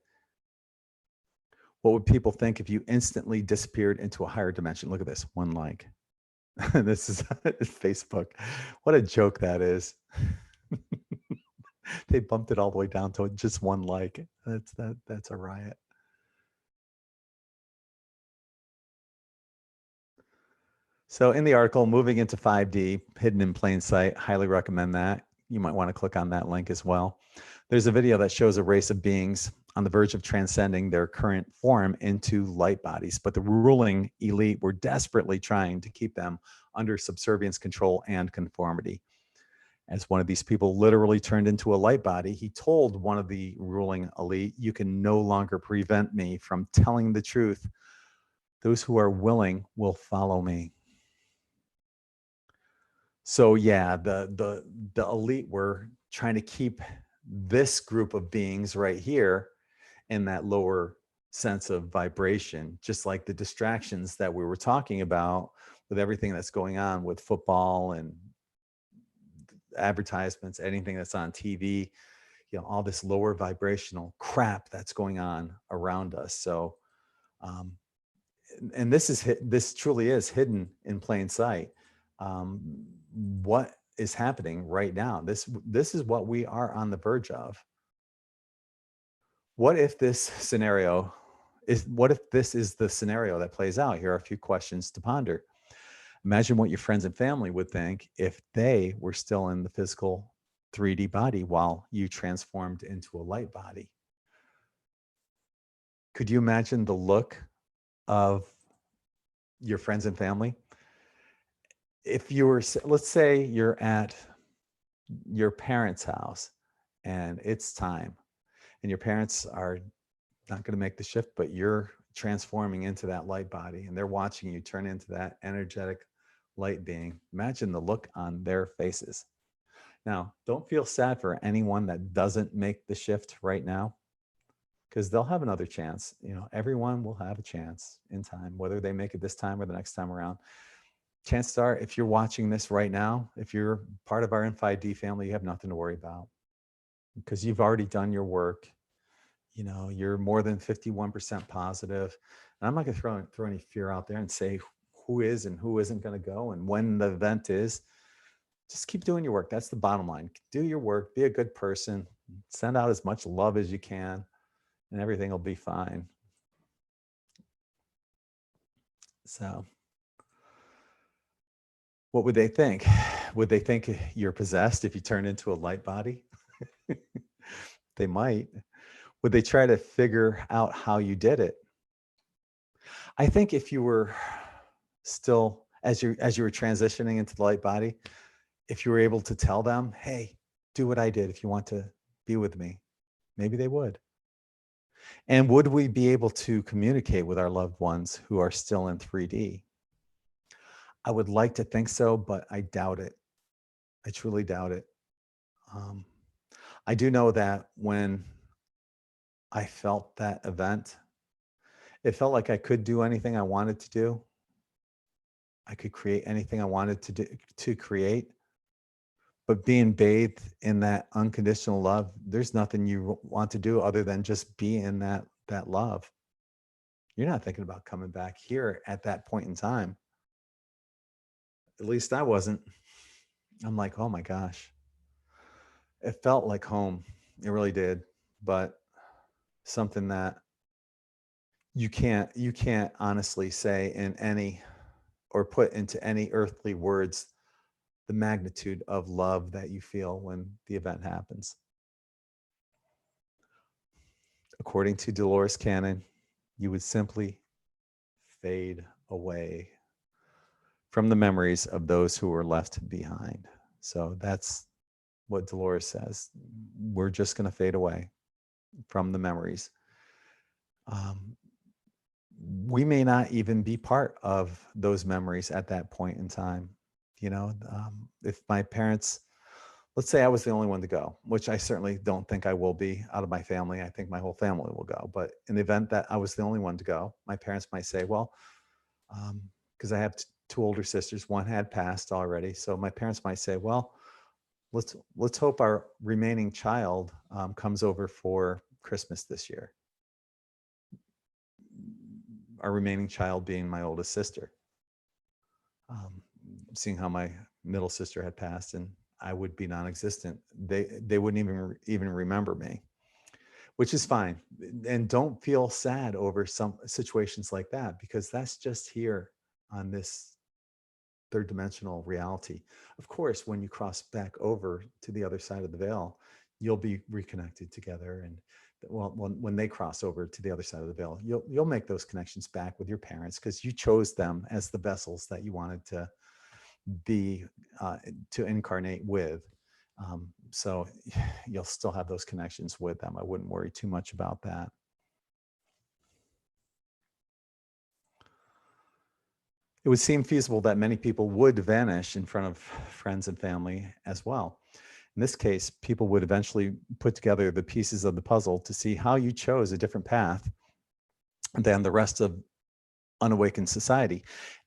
What would people think if you instantly disappeared into a higher dimension? Look at this, one like. This is Facebook. What a joke that is. They bumped it all the way down to just one like. That's a riot. So in the article, moving into 5D, hidden in plain sight, highly recommend that. You might want to click on that link as well. There's a video that shows a race of beings on the verge of transcending their current form into light bodies, but the ruling elite were desperately trying to keep them under subservience, control, and conformity. As one of these people literally turned into a light body, he told one of the ruling elite, "You can no longer prevent me from telling the truth. Those who are willing will follow me." So yeah, the elite were trying to keep this group of beings right here in that lower sense of vibration, just like the distractions that we were talking about with everything that's going on with football and advertisements, anything that's on TV, all this lower vibrational crap that's going on around us. So, um, and this truly is hidden in plain sight. What is happening right now? This is what we are on the verge of. What if this is the scenario that plays out? Here are a few questions to ponder. Imagine what your friends and family would think if they were still in the physical 3D body while you transformed into a light body. Could you imagine the look of your friends and family? If you were, let's say you're at your parents' house and it's time, and your parents are not going to make the shift, but you're transforming into that light body and they're watching you turn into that energetic light being. Imagine the look on their faces. Now, don't feel sad for anyone that doesn't make the shift right now, because they'll have another chance. Everyone will have a chance in time, whether they make it this time or the next time around. Chances are, if you're watching this right now, if you're part of our N5D family, you have nothing to worry about because you've already done your work. You're more than 51% positive. And I'm not going to throw any fear out there and say who is and who isn't going to go and when the event is. Just keep doing your work. That's the bottom line. Do your work, be a good person, send out as much love as you can, and everything will be fine. So what would they think? Would they think you're possessed if you turn into a light body? They might. Would they try to figure out how you did it? I think if you were still, as you were transitioning into the light body, if you were able to tell them, hey, do what I did if you want to be with me, maybe they would. And would we be able to communicate with our loved ones who are still in 3D? I would like to think so, but I doubt it. I truly doubt it. I do know that when I felt that event, it felt like I could do anything I wanted to do. I could create anything I wanted to create. But being bathed in that unconditional love, there's nothing you want to do other than just be in that love. You're not thinking about coming back here at that point in time. At least I wasn't. I'm like, oh my gosh. It felt like home. It really did. But something that you can't honestly say in any or put into any earthly words the magnitude of love that you feel when the event happens. According to Dolores Cannon, you would simply fade away from the memories of those who were left behind. So that's what Dolores says. We're just going to fade away from the memories. We may not even be part of those memories at that point in time. If my parents, let's say I was the only one to go, which I certainly don't think I will be out of my family. I think my whole family will go. But in the event that I was the only one to go, my parents might say, well, because I have two older sisters, one had passed already. So my parents might say, well, let's hope our remaining child comes over for Christmas this year. Our remaining child being my oldest sister. Seeing how my middle sister had passed and I would be non-existent, they wouldn't even remember me, which is fine. And don't feel sad over some situations like that, because that's just here on this third dimensional reality. Of course, when you cross back over to the other side of the veil, you'll be reconnected together. And when they cross over to the other side of the veil, you'll make those connections back with your parents, because you chose them as the vessels that you wanted to be to incarnate with. So you'll still have those connections with them. I wouldn't worry too much about that. It would seem feasible that many people would vanish in front of friends and family as well. In this case, people would eventually put together the pieces of the puzzle to see how you chose a different path than the rest of unawakened society.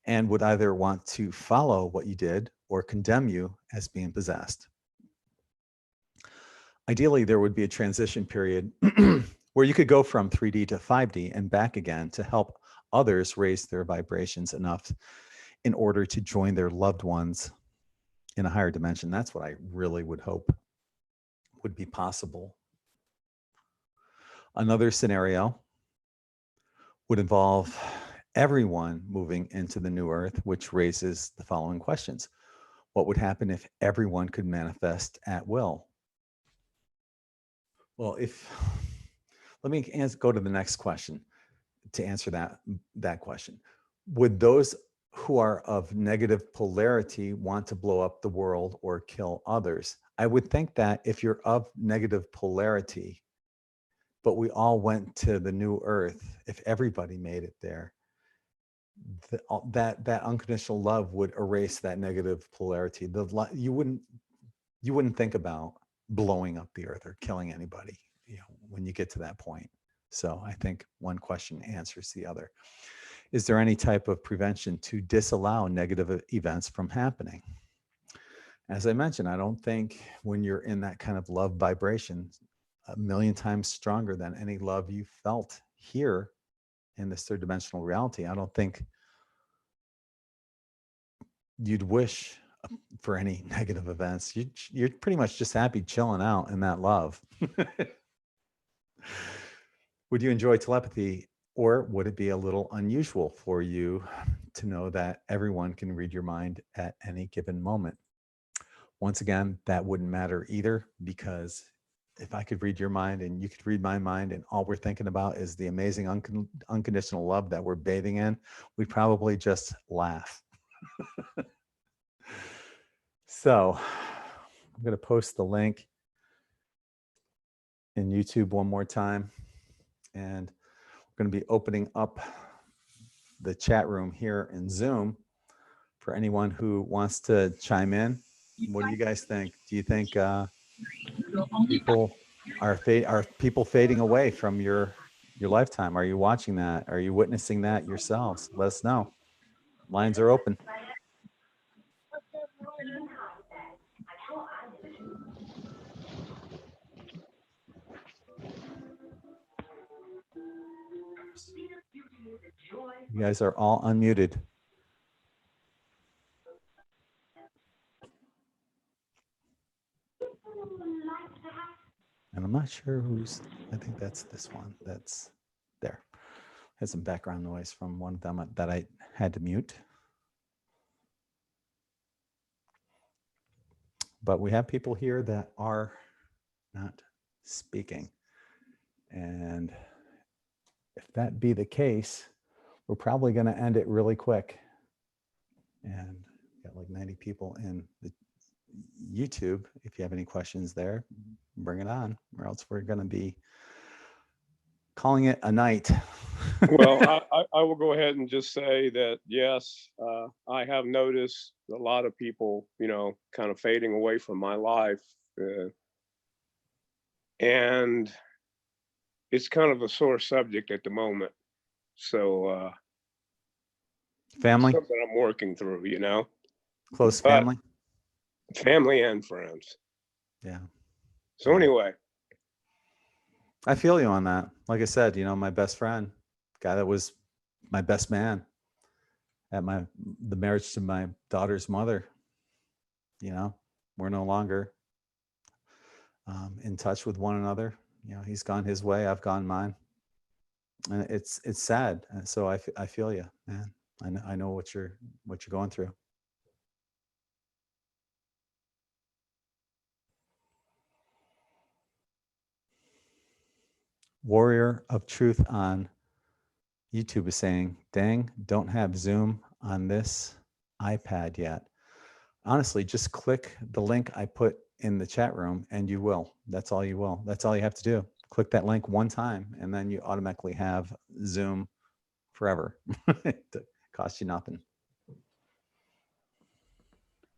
and would either want to follow what you did or condemn you as being possessed. Ideally, there would be a transition period where you could go from 3D to 5D and back again to help others raise their vibrations enough in order to join their loved ones in a higher dimension. That's what I really would hope would be possible. Another scenario would involve everyone moving into the new earth, which raises the following questions. What would happen if everyone could manifest at will? Well, let me go to the next question to answer that question. Would those who are of negative polarity want to blow up the world or kill others? I would think that if you're of negative polarity, but we all went to the new earth, if everybody made it there, that unconditional love would erase that negative polarity. You wouldn't think about blowing up the earth or killing anybody, when you get to that point. So I think one question answers the other. Is there any type of prevention to disallow negative events from happening? As I mentioned, I don't think when you're in that kind of love vibration, 1,000,000 times stronger than any love you felt here in this third dimensional reality, I don't think you'd wish for any negative events. You're pretty much just happy chilling out in that love. Would you enjoy telepathy, or would it be a little unusual for you to know that everyone can read your mind at any given moment? Once again, that wouldn't matter either, because if I could read your mind and you could read my mind and all we're thinking about is the amazing unconditional love that we're bathing in, we'd probably just laugh. So I'm going to post the link in YouTube one more time, and we're going to be opening up the chat room here in Zoom for anyone who wants to chime in. What do you guys think? Do you think people are people fading away from your lifetime? Are you watching that? Are you witnessing that yourselves? Let us know. Lines are open. You guys are all unmuted. And I'm not sure I think that's this one. That's there. Has some background noise from one of them that I had to mute. But we have people here that are not speaking. And if that be the case, we're probably going to end it really quick. And got like 90 people in the YouTube. If you have any questions there, bring it on, or else we're going to be calling it a night. Well, I will go ahead and just say that, yes, I have noticed a lot of people, kind of fading away from my life. And it's kind of a sore subject at the moment. So family? Something I'm working through, Close family? Family and friends. Yeah. So anyway. I feel you on that. Like I said, my best friend, guy that was my best man at the marriage to my daughter's mother, we're no longer in touch with one another. He's gone his way, I've gone mine. And it's sad. And so I feel you, man. I know what you're going through. Warrior of Truth on YouTube is saying, dang, don't have Zoom on this iPad yet. Honestly, just click the link I put in the chat room and you will. That's all you will. That's all you have to do. Click that link one time and then you automatically have Zoom forever. It costs you nothing.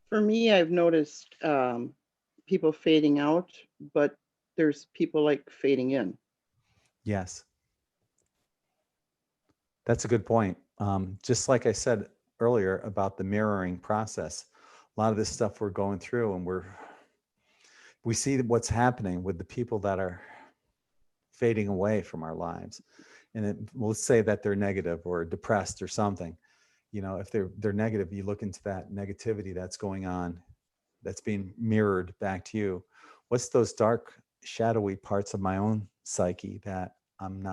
For me, I've noticed people fading out, but there's people like fading in. Yes. That's a good point. Just like I said earlier about the mirroring process. A lot of this stuff we're going through, and we see what's happening with the people that are fading away from our lives. And let's say that they're negative or depressed or something. You know, if they're negative, you look into that negativity that's going on, that's being mirrored back to you. What's those dark, shadowy parts of my own psyche that I'm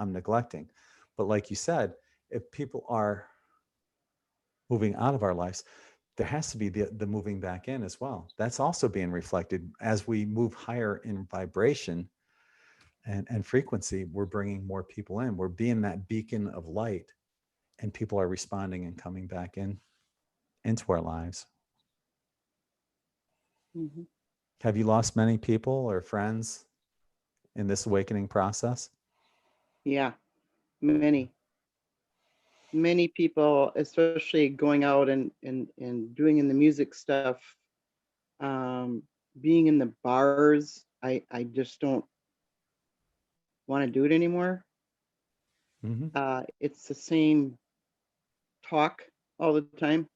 neglecting? But like you said, if people are moving out of our lives, there has to be the moving back in as well. That's also being reflected as we move higher in vibration and frequency. We're bringing more people in. We're being that beacon of light, and people are responding and coming back into our lives. Mhm. Have you lost many people or friends in this awakening process? Yeah, many people, especially going out and doing in the music stuff, being in the bars. I just don't want to do it anymore. Mm-hmm. It's the same talk all the time,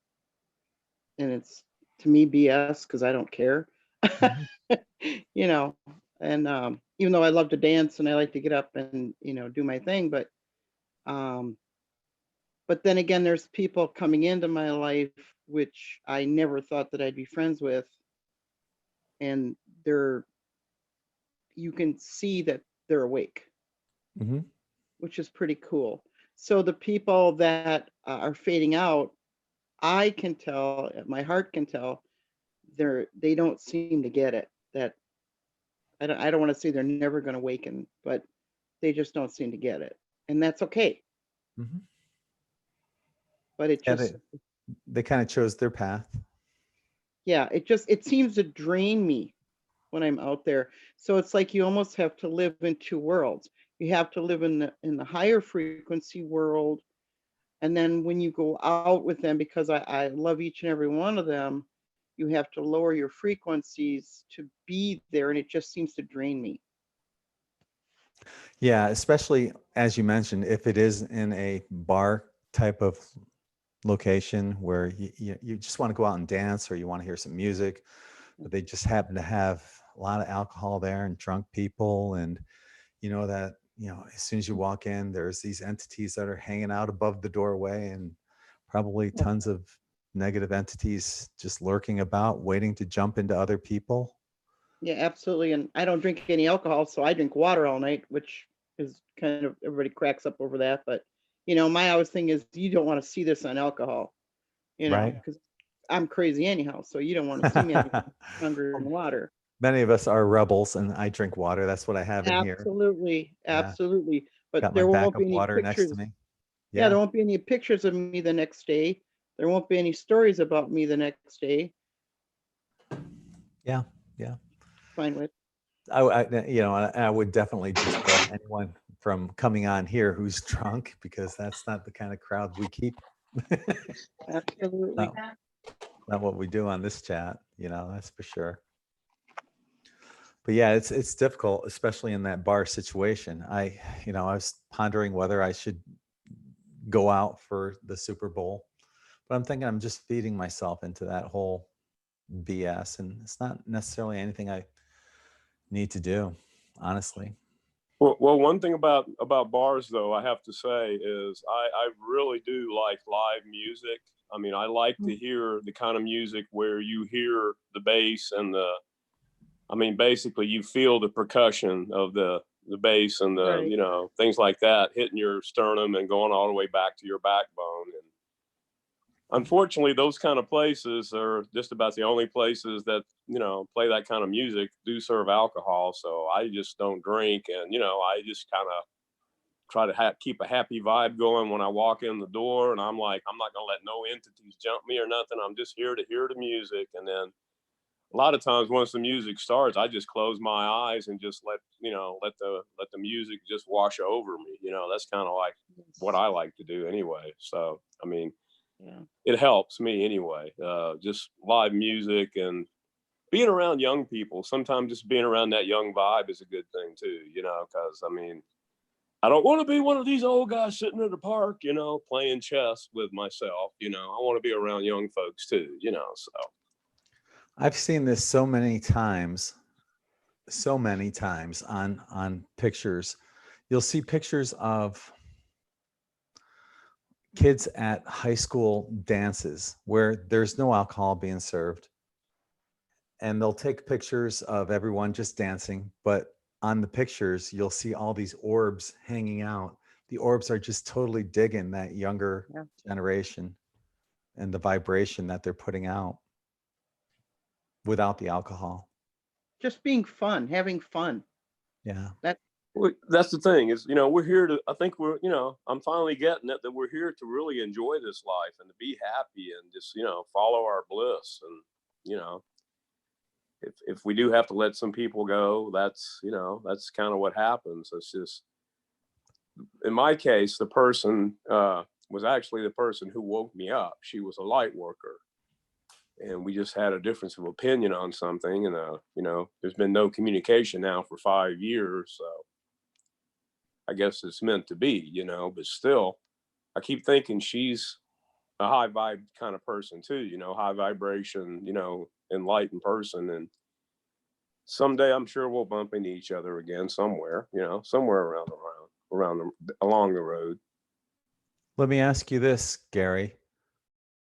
and it's, to me, BS, because I don't care. Mm-hmm. You know, and even though I love to dance and I like to get up and, do my thing, um but then again, there's people coming into my life which I never thought that I'd be friends with, and they're you can see that they're awake, Mm-hmm. which is pretty cool. So the people that are fading out, I can tell, my heart can tell, they don't seem to get it. That I don't want to say they're never going to awaken, but they just don't seem to get it, and that's okay. Mm-hmm. But it Yeah, just, they kind of chose their path. yeah, it seems to drain me when I'm out there. So it's like you almost have to live in two worlds. You have to live in the higher frequency world, and then when you go out with them, because I love each and every one of them, you have to lower your frequencies to be there, and it just seems to drain me. Yeah, especially as you mentioned, if it is in a bar type of location where you just want to go out and dance, or you want to hear some music, but they just happen to have a lot of alcohol there and drunk people. And you know that, as soon as you walk in, there's these entities that are hanging out above the doorway, and probably tons of negative entities just lurking about, waiting to jump into other people. Yeah, absolutely. And I don't drink any alcohol, so I drink water all night, which is kind of, everybody cracks up over that. But, my always thing is, you don't want to see this on alcohol, Right. because I'm crazy anyhow. So you don't want to see me hungry in water. Many of us are rebels, and I drink water. That's what I have in here. Absolutely. Yeah. Absolutely. But Got my there won't be backup any water next to pictures. me. Yeah, Yeah. there won't be any pictures of me the next day. There won't be any stories about me the next day. Yeah. Yeah. Fine with. I would definitely dissuade anyone from coming on here who's drunk, because that's not the kind of crowd we keep. Absolutely. Not what we do on this chat, that's for sure. But yeah, it's difficult, especially in that bar situation. I was pondering whether I should go out for the Super Bowl, but I'm thinking I'm just feeding myself into that whole BS, and it's not necessarily anything I need to do, honestly. Well, one thing about bars, though, I have to say is I really do like live music. I mean, I like to hear the kind of music where you hear the bass and I mean, basically you feel the percussion of the bass and the, Right. things like that hitting your sternum and going all the way back to your backbone. And unfortunately, those kind of places are just about the only places that, play that kind of music, do serve alcohol. So I just don't drink. And, I just kind of try to keep a happy vibe going when I walk in the door. And I'm like, I'm not going to let no entities jump me or nothing. I'm just here to hear the music. And then a lot of times once the music starts, I just close my eyes and just let the music just wash over me. That's kind of like what Yes. I like to do anyway. So, I mean, Yeah. it helps me anyway. Just live music and being around young people. Sometimes just being around that young vibe is a good thing too, because I mean, I don't want to be one of these old guys sitting at the park, playing chess with myself. I want to be around young folks too, so. I've seen this so many times on pictures. You'll see pictures of kids at high school dances where there's no alcohol being served. And they'll take pictures of everyone just dancing, but on the pictures, you'll see all these orbs hanging out. The orbs are just totally digging that younger Yeah. generation and the vibration that they're putting out without the alcohol. Just being fun, having fun. Yeah. Well, that's the thing is, we're here to, I think I'm finally getting it, that we're here to really enjoy this life and to be happy and just, follow our bliss. And, if we do have to let some people go, that's kind of what happens. It's just, in my case, the person was actually the person who woke me up. She was a light worker. And we just had a difference of opinion on something. And, there's been no communication now for 5 years. So I guess it's meant to be, but still, I keep thinking she's a high vibe kind of person too, high vibration, enlightened person. And someday I'm sure we'll bump into each other again somewhere, somewhere along the road. Let me ask you this, Gary.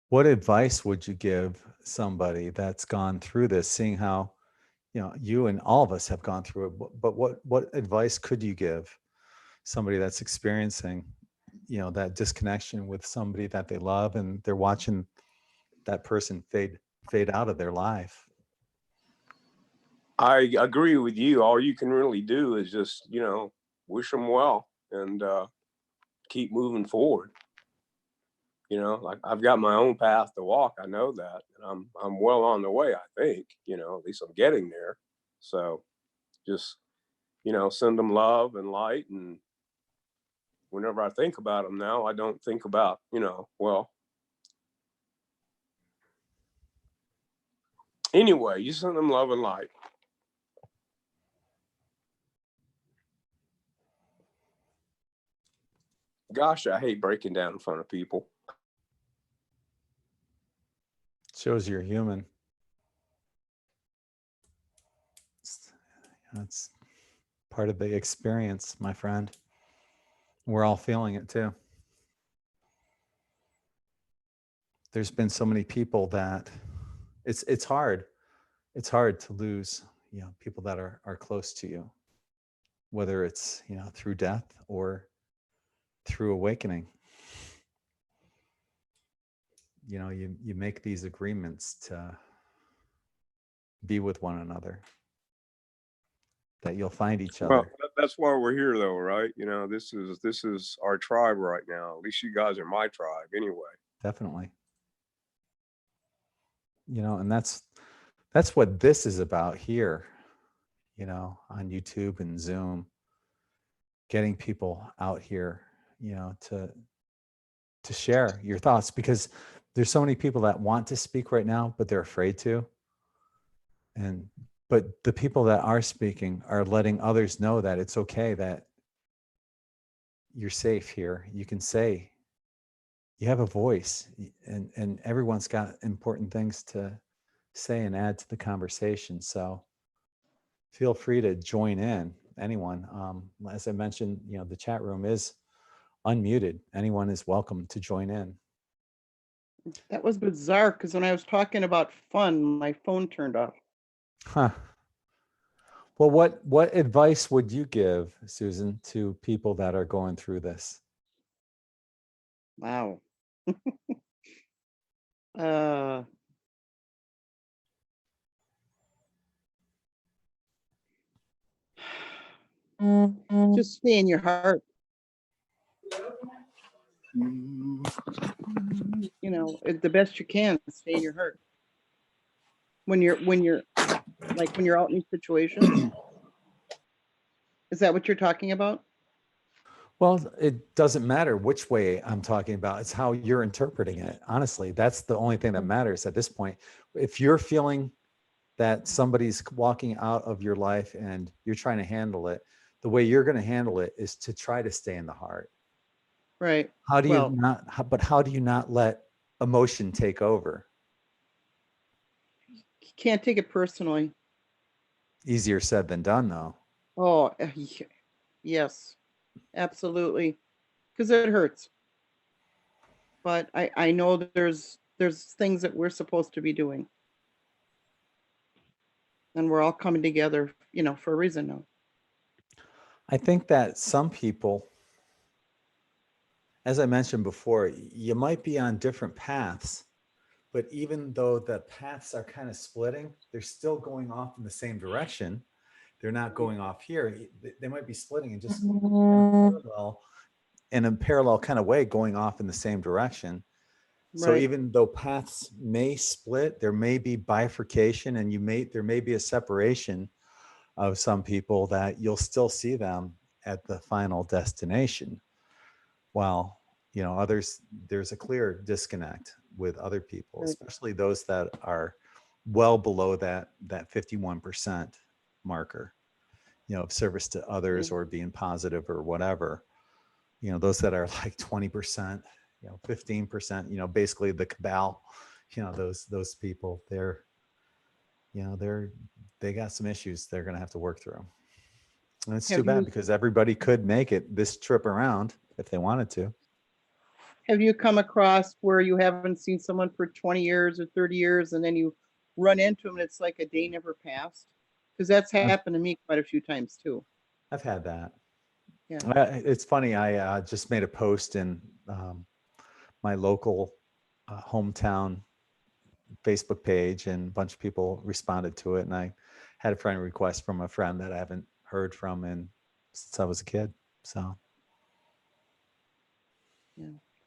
What advice would you give somebody that's gone through this, seeing how, you and all of us have gone through it, but what advice could you give somebody that's experiencing, that disconnection with somebody that they love and they're watching that person fade out of their life? I agree with you. All you can really do is just, wish them well and keep moving forward. Like I've got my own path to walk. I know that, and I'm well on the way. I think, at least I'm getting there. So, just send them love and light. And whenever I think about them now, I don't think about anyway. You send them love and light. Gosh, I hate breaking down in front of people. Shows you're human. It's part of the experience, my friend. We're all feeling it too. There's been so many people that it's hard. It's hard to lose, people that are close to you, whether it's, through death or through awakening. You make these agreements to be with one another, that you'll find each other. Well, that's why we're here, though, right? This is our tribe right now. At least you guys are my tribe, anyway. Definitely. And that's what this is about here, on YouTube and Zoom, getting people out here, to share your thoughts, because there's so many people that want to speak right now, but they're afraid to. But the people that are speaking are letting others know that it's okay, that you're safe here. You can say, you have a voice, and everyone's got important things to say and add to the conversation. So feel free to join in, anyone. As I mentioned, the chat room is unmuted. Anyone is welcome to join in. That was bizarre because when I was talking about fun, my phone turned off. Huh. Well, what advice would you give, Susan, to people that are going through this? Wow. Just stay in your heart. The best you can, stay in your heart. When you're out in situations. Is that what you're talking about? Well, it doesn't matter which way I'm talking about. It's how you're interpreting it. Honestly, that's the only thing that matters at this point. If you're feeling that somebody's walking out of your life and you're trying to handle it, the way you're going to handle it is to try to stay in the heart. Right. How do you Well- not, but how do you not let emotion take over? You can't take it personally. Easier said than done, though. Oh, yes, absolutely. Because it hurts. But I know that there's things that we're supposed to be doing. And we're all coming together, for a reason now. I think that some people, as I mentioned before, you might be on different paths, but even though the paths are kind of splitting, they're still going off in the same direction. They're not going off here. They might be splitting and just in a parallel kind of way, going off in the same direction. So Right. even though paths may split, there may be bifurcation, and there may be a separation of some people that you'll still see them at the final destination. While, others, there's a clear disconnect with other people, Right. especially those that are well below that 51% marker, of service to others or being positive or whatever. Those that are like 20%, 15%, basically the cabal, those people, they got some issues they're going to have to work through. And it's too Have bad you- because everybody could make it this trip around if they wanted to. Have you come across where you haven't seen someone for 20 years or 30 years and then you run into them and it's like a day never passed? Because that's happened to me quite a few times too. I've had that. Yeah. It's funny. I just made a post in my local hometown Facebook page, and a bunch of people responded to it. And I had a friend request from a friend that I haven't heard from since I was a kid. So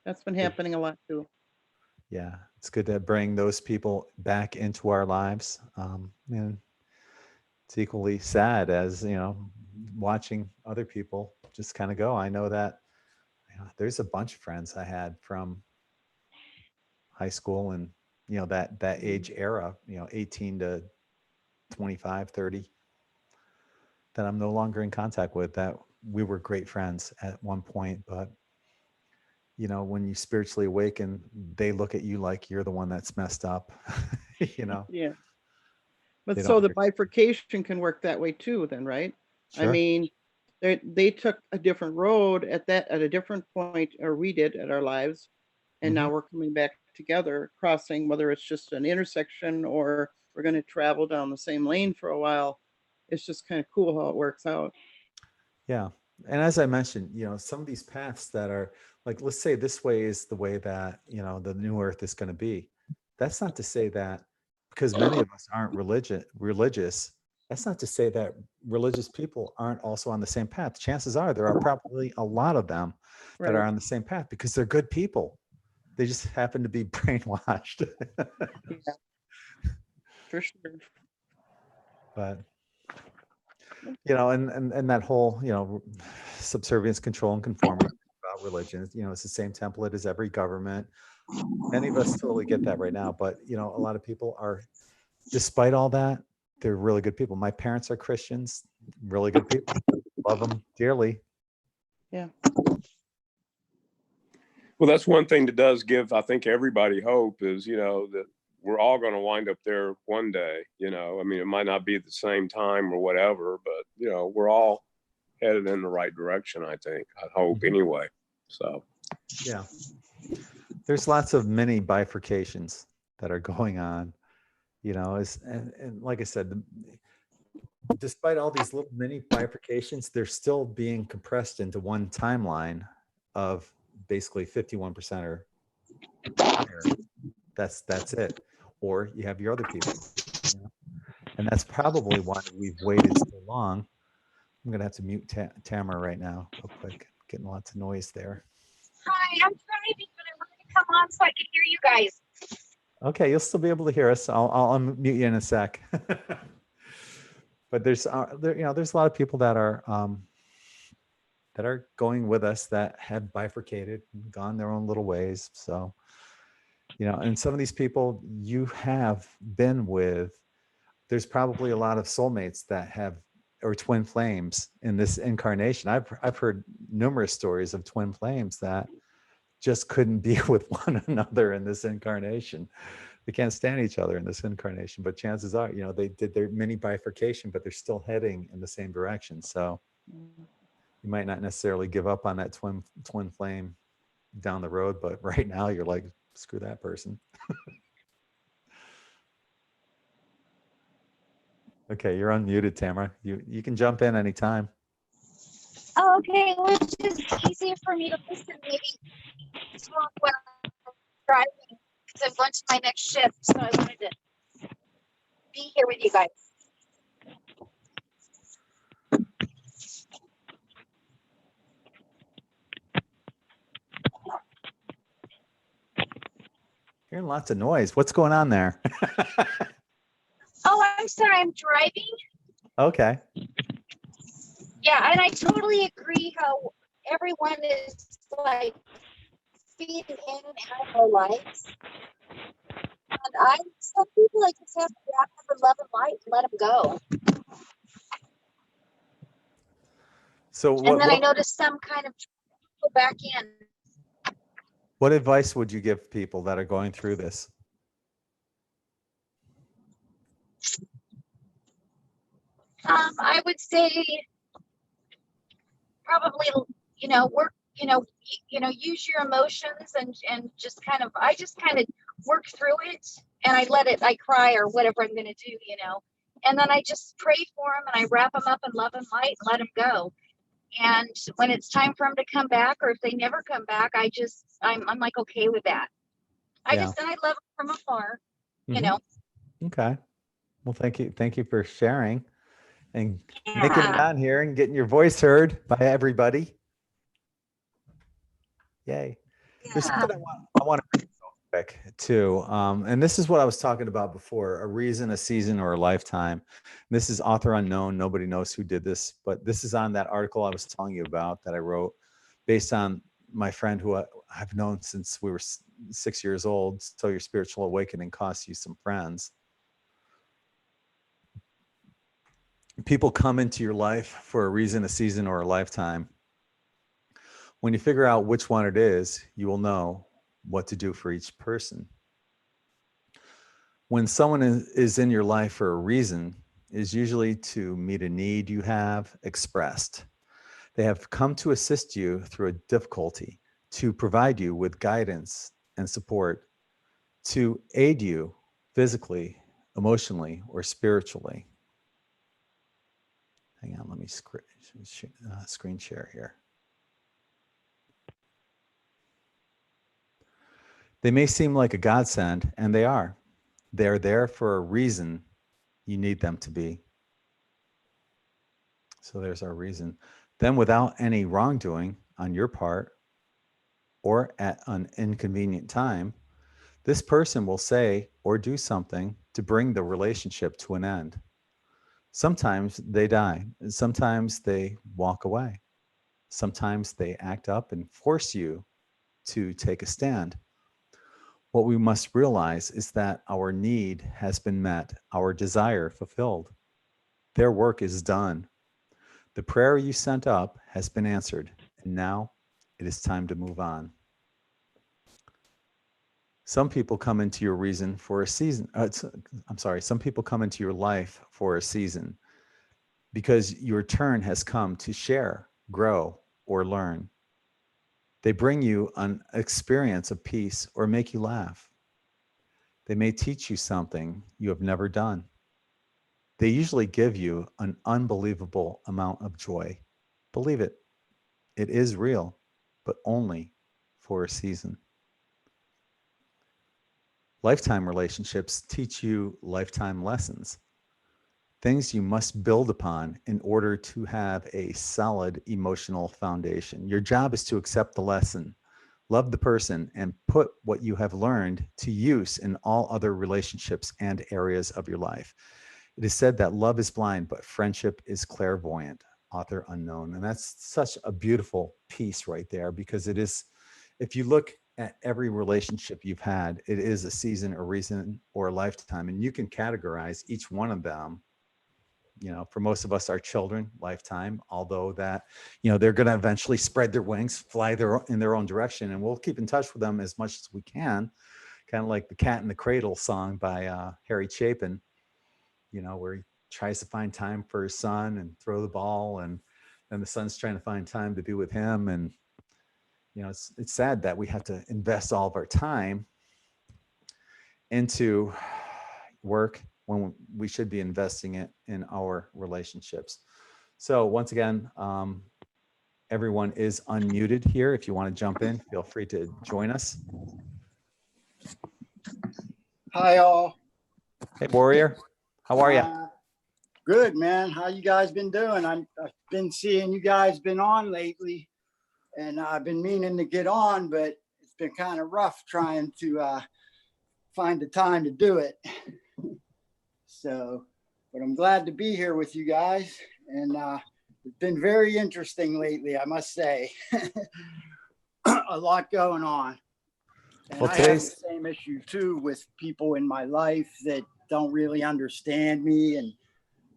That's been happening a lot too. yeah, it's good to bring those people back into our lives. And it's equally sad as, watching other people just kind of go. I know that there's a bunch of friends I had from high school and, that age era, 18 to 25, 30, that I'm no longer in contact with, that we were great friends at one point. But, when you spiritually awaken, they look at you like you're the one that's messed up, Yeah. But They so don't the under- bifurcation can work that way too then, right? I Sure. mean, they took a different road at a different point, or we did at our lives. And now we're coming back together, crossing, whether it's just an intersection or we're going to travel down the same lane for a while. It's just kind of cool how it works out. Yeah. And as I mentioned, some of these paths that are like, let's say this way is the way that, the new earth is going to be. That's not to say that, because many of us aren't religious, that's not to say that religious people aren't also on the same path. Chances are there are probably a lot of them that are Right. on the same path because they're good people. They just happen to be brainwashed. Yeah, for sure. But and that whole subservience, control, and conformity about religion, it's the same template as every government. Many of us totally get that right now, but a lot of people are, despite all that, they're really good people. My parents are Christians, really good people, love them dearly. Yeah. Well, that's one thing that does give, I think, everybody hope is, that we're all going to wind up there one day. I mean, it might not be at the same time or whatever, but, we're all headed in the right direction, I think. I hope anyway. So, Yeah. There's lots of mini bifurcations that are going on, and like I said, despite all these little mini bifurcations, they're still being compressed into one timeline of basically 51% or higher. That's it. Or you have your other people. And that's probably why we've waited so long. I'm going to have to mute Tamara right now real quick. Getting lots of noise there. Hi, I'm driving, but I wanted to come on so I could hear you guys. Okay, you'll still be able to hear us. I'll unmute you in a sec. But there's there's a lot of people that are going with us that have bifurcated, gone their own little ways. So, and some of these people you have been with, there's probably a lot of soulmates that have or twin flames in this incarnation. I've heard numerous stories of twin flames that just couldn't be with one another in this incarnation. They can't stand each other in this incarnation, but chances are, they did their mini bifurcation, but they're still heading in the same direction. So you might not necessarily give up on that twin flame down the road, but right now you're like, screw that person. Okay, you're unmuted, Tamara. You can jump in anytime. Oh, okay, well, it's just easier for me to listen maybe talk when I'm driving because I'm going to my next shift. So I wanted to be here with you guys. Hearing lots of noise. What's going on there? Oh, I'm sorry, I'm driving. Okay. Yeah, and I totally agree how everyone is like feeding in and out of our lives. And some people I just have to wrap up in love and light and let them go. So And then I noticed some kind of go back in. what advice would you give people that are going through this? I would say probably, work, use your emotions and just I just kind of work through it and I cry or whatever I'm going to do, and then I just pray for them and I wrap them up in love and light and let them go. And when it's time for them to come back, or if they never come back, I'm like, okay with that. I love them from afar, Okay. Well, thank you. Thank you for sharing and making it Yeah. on here and getting your voice heard by everybody. Yay. There's something I want to read real quick too. And this is what I was talking about before, a reason, a season, or a lifetime. This is author unknown. Nobody knows who did this, but this is on that article I was telling you about that I wrote based on my friend who I've known since we were 6 years old. So your spiritual awakening costs you some friends. People come into your life for a reason, a season, or a lifetime. When you figure out which one it is, you will know what to do for each person. When someone is in your life for a reason, it is usually to meet a need you have expressed. They have come to assist you through a difficulty, to provide you with guidance and support, to aid you physically, emotionally, or spiritually. Hang on, let me screen share here. They may seem like a godsend, and they are. They're there for a reason you need them to be. So there's our reason. Then without any wrongdoing on your part or at an inconvenient time, this person will say or do something to bring the relationship to an end. Sometimes they die. Sometimes they walk away. Sometimes they act up and force you to take a stand. What we must realize is that our need has been met, our desire fulfilled. Their work is done. The prayer you sent up has been answered, and now it is time to move on. Some people come into your reason for a season. Some people come into your life for a season because your turn has come to share, grow, or learn. They bring you an experience of peace or make you laugh. They may teach you something you have never done. They usually give you an unbelievable amount of joy. Believe it, it is real, but only for a season. Lifetime relationships teach you lifetime lessons, things you must build upon in order to have a solid emotional foundation. Your job is to accept the lesson, love the person, and put what you have learned to use in all other relationships and areas of your life. It is said that love is blind, but friendship is clairvoyant. Author unknown. And that's such a beautiful piece right there, because it is, if you look at every relationship you've had, it is a season, a reason, or a lifetime. And you can categorize each one of them, you know, for most of us, our children lifetime, although that, you know, they're going to eventually spread their wings, fly in their own direction, and we'll keep in touch with them as much as we can. Kind of like the Cat in the Cradle song by Harry Chapin, you know, where he tries to find time for his son and throw the ball, and the son's trying to find time to be with him. And, you know, it's sad that we have to invest all of our time into work when we should be investing it in our relationships. So once again, everyone is unmuted here. If you want to jump in, feel free to join us. Hi, all. Hey, Warrior, how are you? Good, man. How you guys been doing? I've been seeing you guys been on lately, and I've been meaning to get on, but it's been kind of rough trying to find the time to do it. So, but I'm glad to be here with you guys, and it's been very interesting lately, I must say. A lot going on. And Well, I have the today's- same issue too with people in my life that don't really understand me, and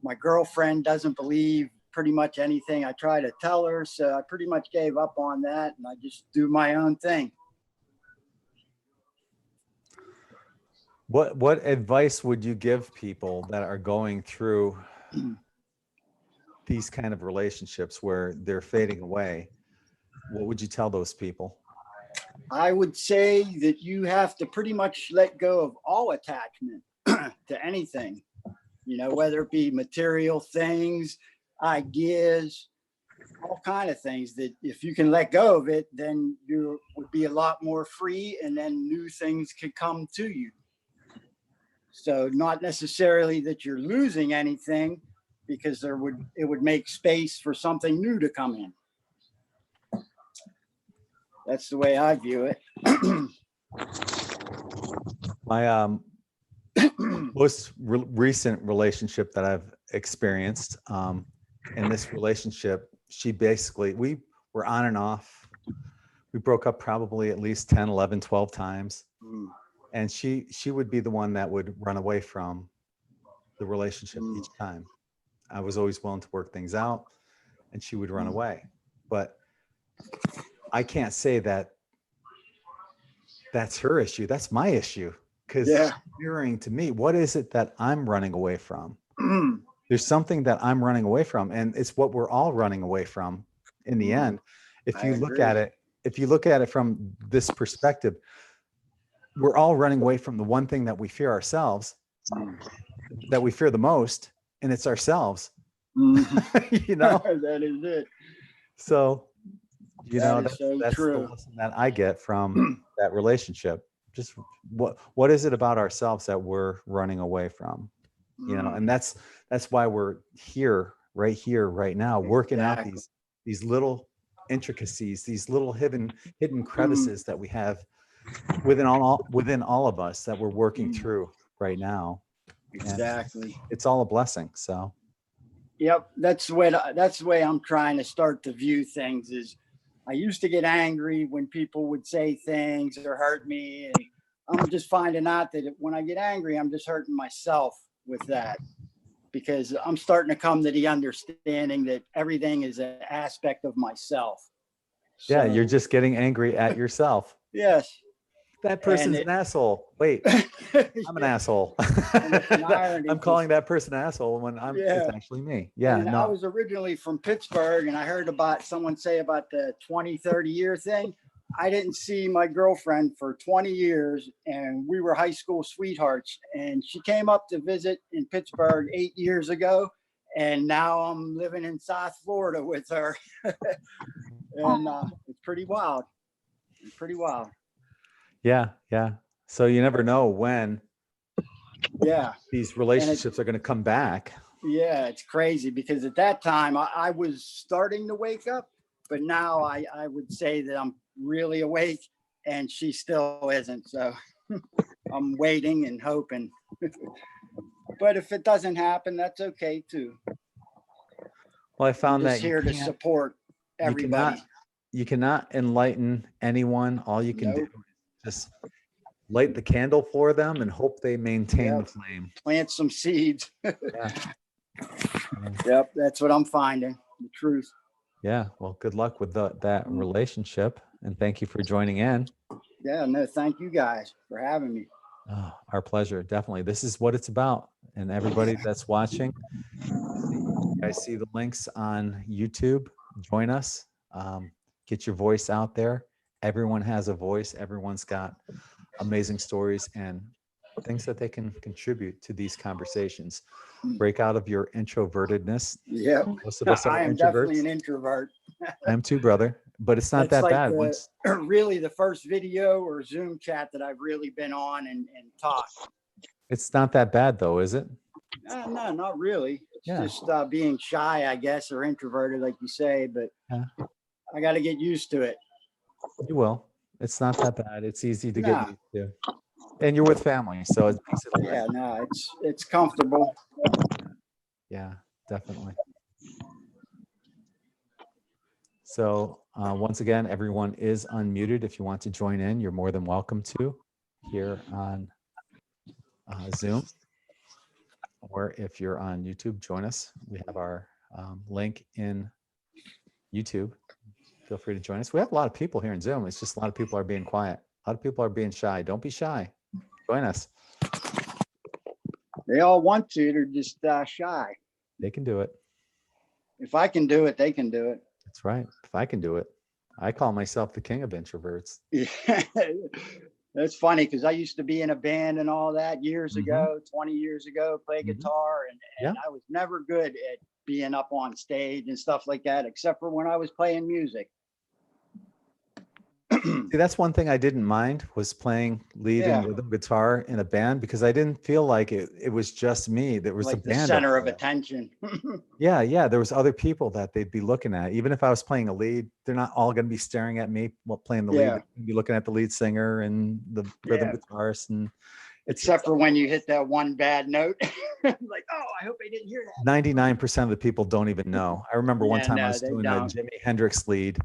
my girlfriend doesn't believe pretty much anything I try to tell her. So I pretty much gave up on that, and I just do my own thing. What advice would you give people that are going through these kind of relationships where they're fading away? What would you tell those people? I would say that you have to pretty much let go of all attachment to anything, you know, whether it be material things, ideas, all kind of things, that if you can let go of it, then you would be a lot more free, and then new things could come to you. So not necessarily that you're losing anything, because it would make space for something new to come in. That's the way I view it. My most recent relationship that I've experienced, in this relationship, she basically, we were on and off. We broke up probably at least 10, 11, 12 times. And she would be the one that would run away from the relationship each time. I was always willing to work things out, and she would run away. But I can't say that that's her issue. That's my issue. Because Yeah. mirroring to me, what is it that I'm running away from? There's something that I'm running away from, and it's what we're all running away from in the end. If you look at it from this perspective, we're all running away from the one thing that we fear ourselves, that we fear the most, and it's ourselves. You know? That is it. So, you know, That is so that's the true. lesson that I get from that relationship. Just what is it about ourselves that we're running away from? You know, and that's why we're here right now, working out Exactly. these little intricacies, these little hidden crevices that we have within all of us that we're working through right now. And Exactly. it's all a blessing. So Yep, that's the way I'm trying to start to view things. Is I used to get angry when people would say things or hurt me, and I'm just finding out that when I get angry, I'm just hurting myself with that, because I'm starting to come to the understanding that everything is an aspect of myself. yeah, So, you're just getting angry at yourself. yes. That person's it- an asshole. Wait, I'm an asshole. it's an irony, I'm calling that person an asshole when Yeah. it's actually me. Yeah, And I no. was originally from Pittsburgh, and I heard about someone say about the 20, 30 year thing. I didn't see my girlfriend for 20 years, and we were high school sweethearts. And she came up to visit in Pittsburgh 8 years ago. And now I'm living in South Florida with her. And it's pretty wild. It's pretty wild. Yeah, yeah. So you never know when Yeah. these relationships are going to come back. Yeah, it's crazy, because at that time I was starting to wake up, but now I would say that I'm really awake, and she still isn't. So I'm waiting and hoping. But if it doesn't happen, that's okay too. Well, I I'm found just that here to support everybody. you cannot enlighten anyone. All you can do Nope. is just light the candle for them and hope they maintain the Yep. flame. Plant some seeds. Yeah. Yep, that's what I'm finding, the truth. Yeah. Well, good luck with that relationship. And thank you for joining in. Yeah, no, thank you guys for having me. Oh, our pleasure. Definitely. This is what it's about. And everybody that's watching, you guys see the links on YouTube. Join us. Get your voice out there. Everyone has a voice. Everyone's got amazing stories and things that they can contribute to these conversations. Break out of your introvertedness. Yep. Most of us are I am definitely an introverts. introvert. I am too, brother. But it's not That's that like bad. the, Once really the first video or Zoom chat that I've really been on and talked. it's not that bad, though, is it? No, not really. It's Yeah. just being shy, I guess, or introverted, like you say. But Yeah. I got to get used to it. You will. It's not that bad. It's easy to Nah. get used to. And you're with family, so it makes it a little. Yeah, no, it's comfortable. Yeah, definitely. So once again, everyone is unmuted. If you want to join in, you're more than welcome to here on Zoom. Or if you're on YouTube, join us. We have our link in YouTube. Feel free to join us. We have a lot of people here in Zoom. It's just a lot of people are being quiet. A lot of people are being shy. Don't be shy. Join us. They all want to. They're just shy. They can do it. If I can do it, they can do it. That's right. If I can do it, I call myself the king of introverts. Yeah. That's funny because I used to be in a band and all that years Mhm. ago, 20 years ago, play Mhm. guitar. And Yeah. I was never good at being up on stage and stuff like that, except for when I was playing music. See, that's one thing I didn't mind was playing lead Yeah. and rhythm guitar in a band because I didn't feel like it was just me. There was a Like the band. up center of there. attention. Yeah, yeah. There was other people that they'd be looking at. Even if I was playing a lead, they're not all going to be staring at me while playing the lead. Yeah. They're gonna be looking at the lead singer and the rhythm Yeah. guitarist, and it's Except for when you hit that one bad note. Like, oh, I hope I didn't hear that. 99% of the people don't even know. I remember one Yeah, time I no, was they doing a don't. Jimi Hendrix lead,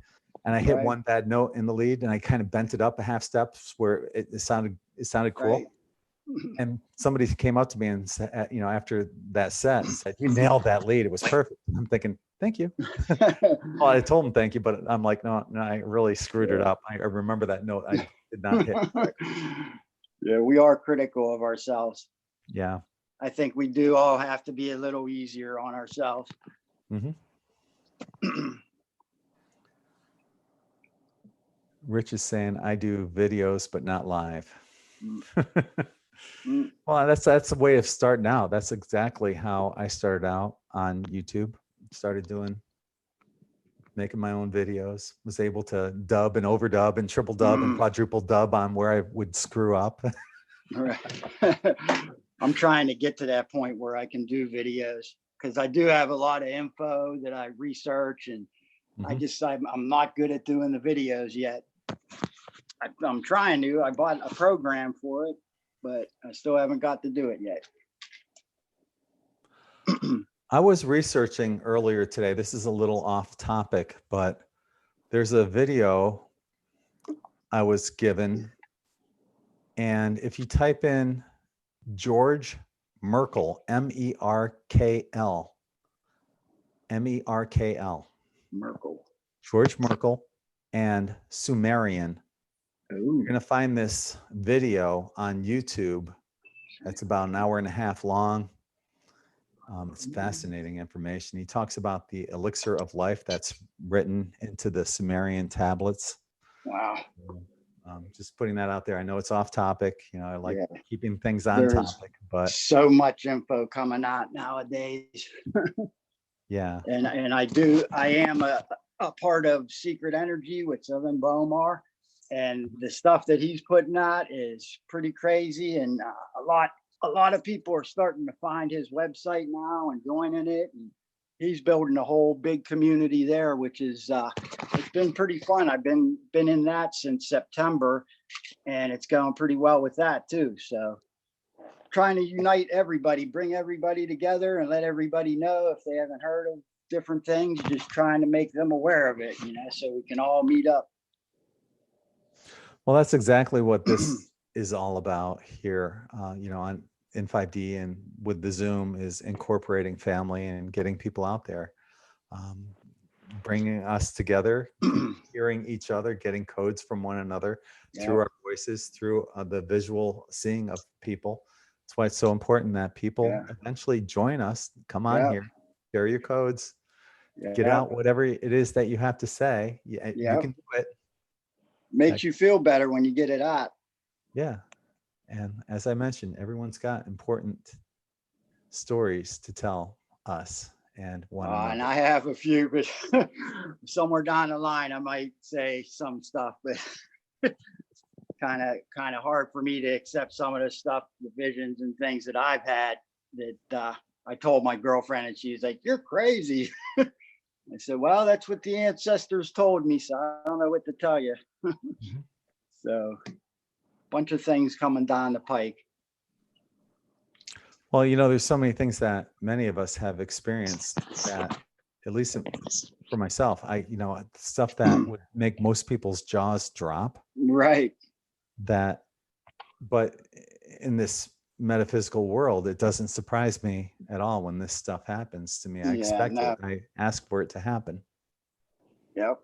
and I hit Right. one bad note in the lead, and I kind of bent it up a half step where it sounded cool. Right. And somebody came up to me and said, after that set, and said, "You nailed that lead. It was perfect." I'm thinking, "Thank you." Well, I told him thank you, but I'm like, no, I really screwed it up. I remember that note I did not hit. Yeah, we are critical of ourselves. Yeah. I think we do all have to be a little easier on ourselves. Mhm. Rich is saying, I do videos, but not live. Mm. Well, that's a way of starting out. That's exactly how I started out on YouTube. Started making my own videos, was able to dub and overdub and triple dub and quadruple dub on where I would screw up. Right. I'm trying to get to that point where I can do videos because I do have a lot of info that I research, and Mhm. I'm not good at doing the videos yet. I'm trying to. I bought a program for it, but I still haven't got to do it yet. I was researching earlier today. This is a little off topic, but there's a video I was given. And if you type in George Merkel, Merkl, Merkl, Merkel. George Merkel and Sumerian, Ooh. you're going to find this video on YouTube. That's about an hour and a half long. It's fascinating information. He talks about the elixir of life that's written into the Sumerian tablets. Wow. Just putting that out there. I know it's off topic. I like Yeah. keeping things on There's topic, but so much info coming out nowadays. yeah. And I am a part of Secret Energy with Southern Bomar, and the stuff that he's putting out is pretty crazy. And a lot of people are starting to find his website now and joining it. And he's building a whole big community there, which is it's been pretty fun. I've been in that since September, and it's going pretty well with that too. So trying to unite everybody, bring everybody together and let everybody know if they haven't heard of different things, just trying to make them aware of it, so we can all meet up. Well, that's exactly what this is all about here. On in 5D and with the Zoom is incorporating family and getting people out there, bringing us together, hearing each other, getting codes from one another through Yeah. our voices, through the visual seeing of people. That's why it's so important that people Yeah. eventually join us. Come on Yeah. here, share your codes, get Yeah. out whatever it is that you have to say. You Yeah. can do it. Makes you feel better when you get it out. Yeah. And as I mentioned, everyone's got important stories to tell us and one And another. I have a few, but somewhere down the line, I might say some stuff, but kind of hard for me to accept some of the stuff, the visions and things that I've had that I told my girlfriend, and she's like, "You're crazy." I said, "Well, that's what the ancestors told me, so I don't know what to tell you." Mhm. So, bunch of things coming down the pike. Well, you know, there's so many things that many of us have experienced that, at least for myself, stuff that would make most people's jaws drop, Right. but in this metaphysical world, it doesn't surprise me at all when this stuff happens to me. I Yeah, expect no. it. I ask for it to happen. Yep.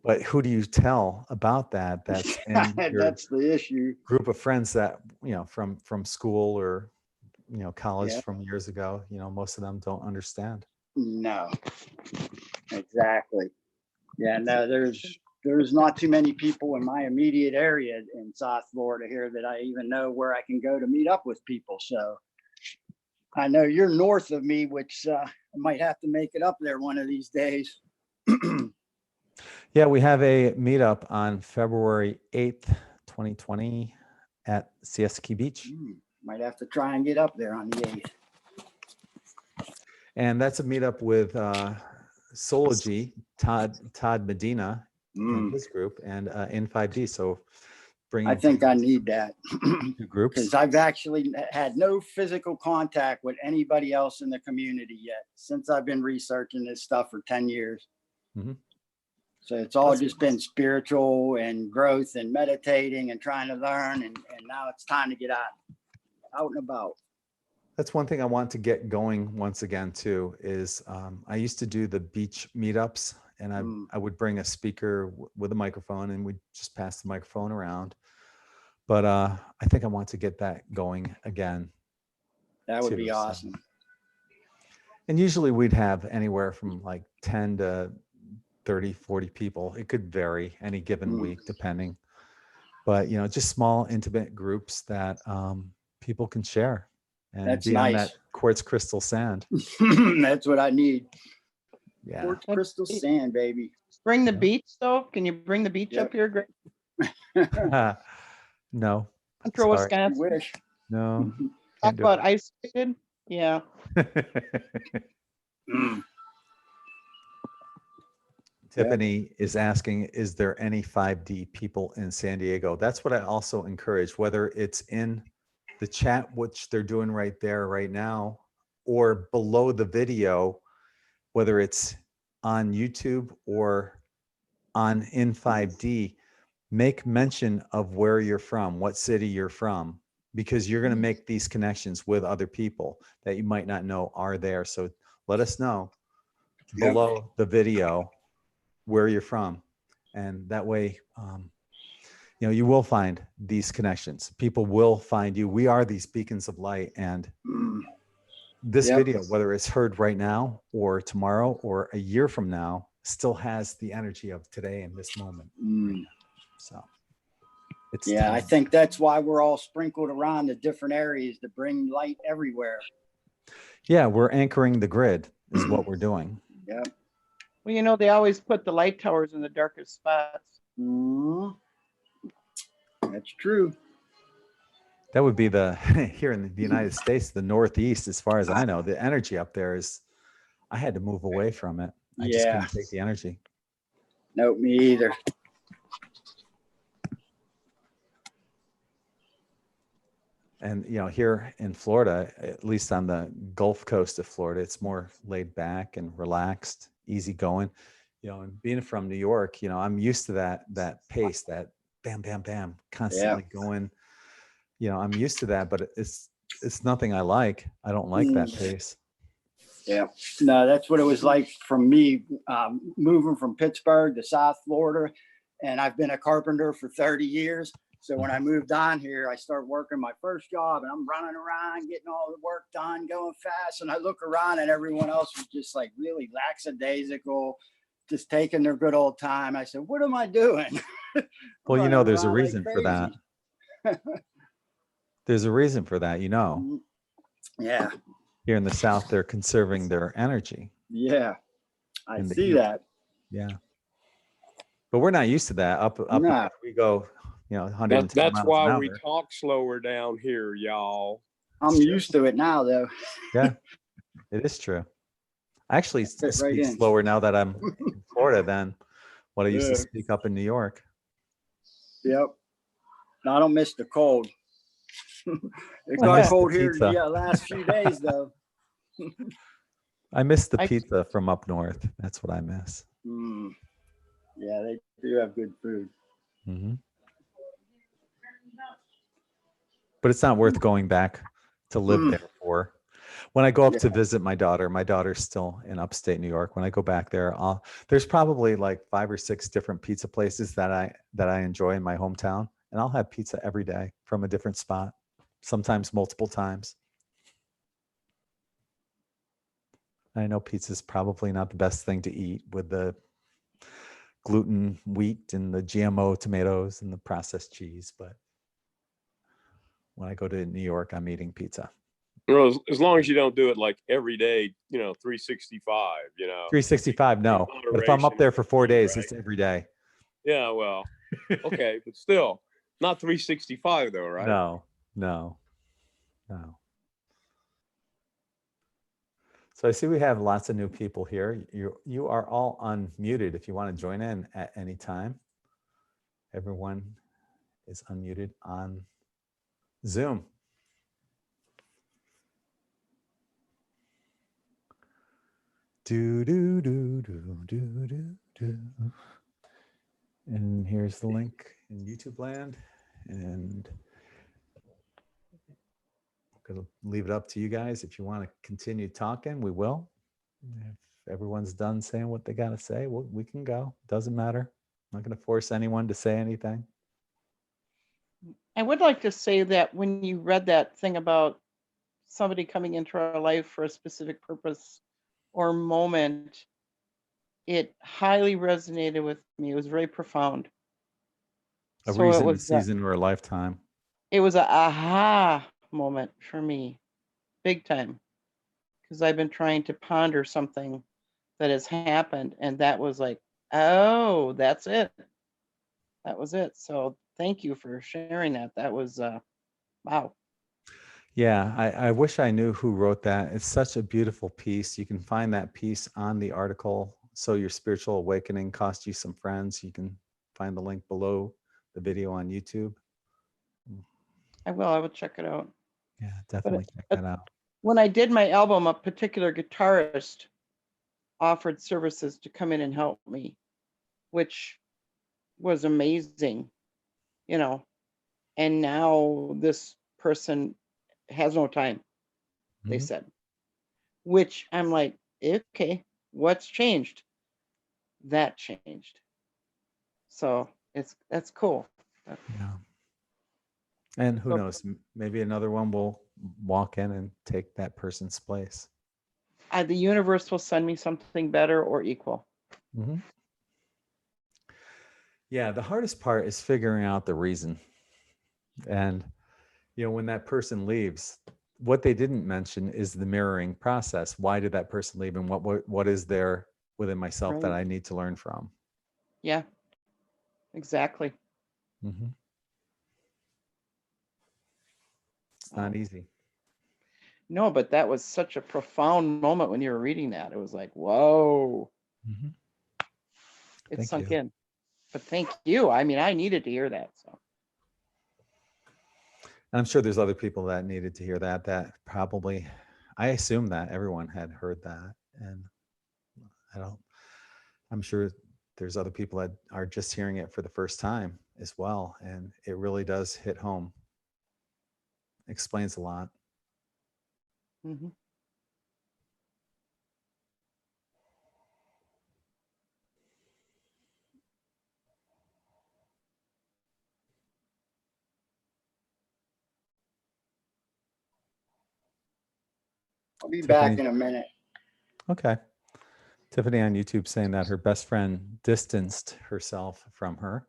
But who do you tell about that? That's in your That's the issue. group of friends that, from school or, college Yeah. from years ago. Most of them don't understand. No, exactly. Yeah, no, there's not too many people in my immediate area in South Florida here that I even know where I can go to meet up with people. So I know you're north of me, which I might have to make it up there one of these days. Yeah, we have a meetup on February 8th, 2020 at Siesta Key Beach. Might have to try and get up there on the 8th. And that's a meetup with Sology, Todd Medina and his group, and in 5D. So bringing I think I need that two groups. because I've actually had no physical contact with anybody else in the community yet since I've been researching this stuff for 10 years. Mhm. So it's all just been spiritual and growth and meditating and trying to learn. And now it's time to get out and about. That's one thing I want to get going once again too, is I used to do the beach meetups, and I would bring a speaker with a microphone and we'd just pass the microphone around. But I think I want to get that going again. That would too, be so. awesome. And usually we'd have anywhere from like 10 to 30, 40 people. It could vary any given week, depending. But, just small, intimate groups that people can share and That's be on nice. that quartz crystal sand. That's what I need. Yeah. Quartz crystal sand, baby. Bring the Yeah. beach though. Can you bring the beach Yep. up here, Greg? No. Central Sorry. You Wisconsin. wish. No. Talk Can't do about ice skated. Yeah. Tiffany is asking, is there any 5D people in San Diego? That's what I also encourage, whether it's in the chat, which they're doing right there right now, or below the video, whether it's on YouTube or on in 5D, make mention of where you're from, what city you're from, because you're going to make these connections with other people that you might not know are there. So let us know Yep. below the video where you're from. And that way, you will find these connections. People will find you. We are these beacons of light. And this Yep. video, whether it's heard right now or tomorrow or a year from now, still has the energy of today and this moment. So it's Yeah, I time. think that's why we're all sprinkled around the different areas to bring light everywhere. Yeah, we're anchoring the grid is what we're doing. Yeah. Well, they always put the light towers in the darkest spots. That's true. That would be the here in the United States, the Northeast, as far as I know. The energy up there is, I had to move away from it. I just couldn't take the energy. Nope, me either. And here in Florida, at least on the Gulf Coast of Florida, it's more laid back and relaxed, easy going. And being from New York, I'm used to that pace, that bam, bam, bam, constantly going. you know, I'm used to that, but it's nothing I like. I don't like that Mm. pace. Yeah, no, that's what it was like from me moving from Pittsburgh to South Florida. And I've been a carpenter for 30 years. So when I moved on here, I started working my first job and I'm running around, getting all the work done, going fast. And I look around and everyone else was just like really lackadaisical, just taking their good old time. I said, what am I doing? I'm Well, you know, running there's a around like reason for that. crazy. There's a reason for that, you know. Yeah, Here in the South, they're conserving their energy. yeah, I in the see heat. that. Yeah. But we're not used to that. Up No. north, we go, you know, 110 That's miles why an we hour. talk slower down here, y'all. I'm It's true. used to it now, though. Yeah, it is true. I actually Fit right speak in. slower now that I'm in Florida than what I used to Yeah. speak up in New York. Yep. No, I don't miss the cold. It I got miss the cold here pizza. the last few days, though. I miss the I- pizza from up north. That's what I miss. Mm. Yeah, they do have good food. Hmm. But it's not worth going back to live Mm. there for. When I go up to Yeah. visit my daughter's still in upstate New York. When I go back there, there's probably like 5 or 6 different pizza places that I enjoy in my hometown, and I'll have pizza every day from a different spot, sometimes multiple times. I know pizza is probably not the best thing to eat with the gluten wheat and the GMO tomatoes and the processed cheese, but when I go to New York, I'm eating pizza. Well, as long as you don't do it like every day, 365, 365, no. But if I'm up Moderation there is for 4 key, days, right? it's every day. Yeah, well, okay, but still not 365 though, right? No. So I see we have lots of new people here. You are all unmuted if you want to join in at any time. Everyone is unmuted on Zoom. Do do do do do do do. And here's the link in YouTube land. And I'm gonna leave it up to you guys. If you want to continue talking, we will. If everyone's done saying what they got to say, we can go. Doesn't matter. I'm not going to force anyone to say anything. I would like to say that when you read that thing about somebody coming into our life for a specific purpose or moment, it highly resonated with me. It was very profound. A So reason, a season, or a lifetime. it was a aha moment for me, big time, because I've been trying to ponder something that has happened, and that was like, oh, that's it. That was it. So thank you for sharing that. That was wow. Yeah, I wish I knew who wrote that. It's such a beautiful piece. You can find that piece on the article. So Your Spiritual Awakening Cost You Some Friends. You can find the link below the video on YouTube. I will check it out. Yeah, definitely check that out. When I did my album, a particular guitarist offered services to come in and help me, which was amazing, and now this person has no time, they Mhm. said, which I'm like, okay, what's changed? That changed. So that's cool. Yeah. And who So- knows, maybe another one will walk in and take that person's place. The universe will send me something better or equal. Mhm. Yeah, the hardest part is figuring out the reason. And, when that person leaves, what they didn't mention is the mirroring process. Why did that person leave, and what is there within myself that Right. I need to learn from? Yeah, exactly. Mhm. It's not easy. No, but that was such a profound moment when you were reading that. It was like, whoa, Mhm. it Thank sunk you. in. But thank you. I mean, I needed to hear that. So And I'm sure there's other people that needed to hear that probably, I assume that everyone had heard that. And I'm sure there's other people that are just hearing it for the first time as well. And it really does hit home. explains a lot. Mhm. I'll be back Tiffany- in a minute. Okay. Tiffany on YouTube saying that her best friend distanced herself from her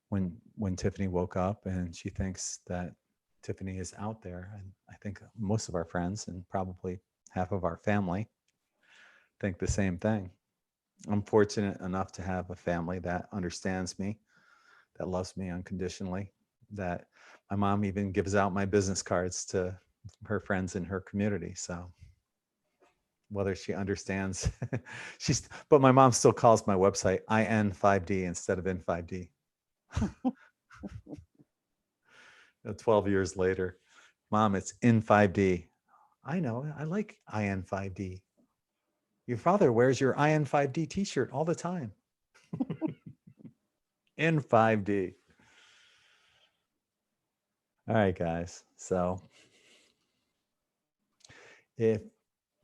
when Tiffany woke up, and she thinks that Tiffany is out there. And I think most of our friends and probably half of our family think the same thing. I'm fortunate enough to have a family that understands me, that loves me unconditionally, that my mom even gives out my business cards to her friends in her community. So whether she understands, but my mom still calls my website IN5D instead of N5D. 12 years later, Mom, it's in 5D. I know, I like IN5D. Your father wears your IN5D t-shirt all the time. In 5D. All right, guys. So if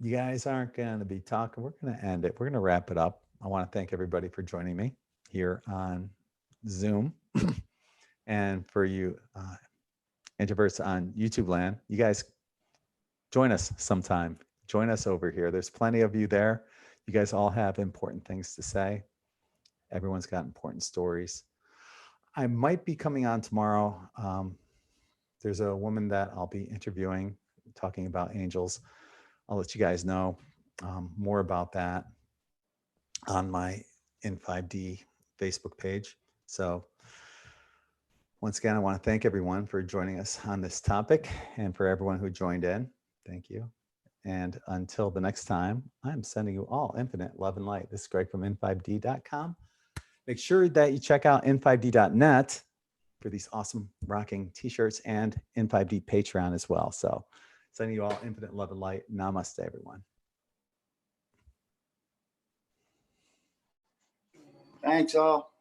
you guys aren't going to be talking, we're going to end it. We're going to wrap it up. I want to thank everybody for joining me here on Zoom. And for you introverts on YouTube land, you guys join us sometime. Join us over here. There's plenty of you there. You guys all have important things to say. Everyone's got important stories. I might be coming on tomorrow. There's a woman that I'll be interviewing, talking about angels. I'll let you guys know more about that on my In5D Facebook page. So once again, I want to thank everyone for joining us on this topic, and for everyone who joined in. Thank you. And until the next time, I'm sending you all infinite love and light. This is Greg from in5d.com. Make sure that you check out in5d.net for these awesome rocking t-shirts, and in5d Patreon as well. So sending you all infinite love and light. Namaste, everyone. Thanks all.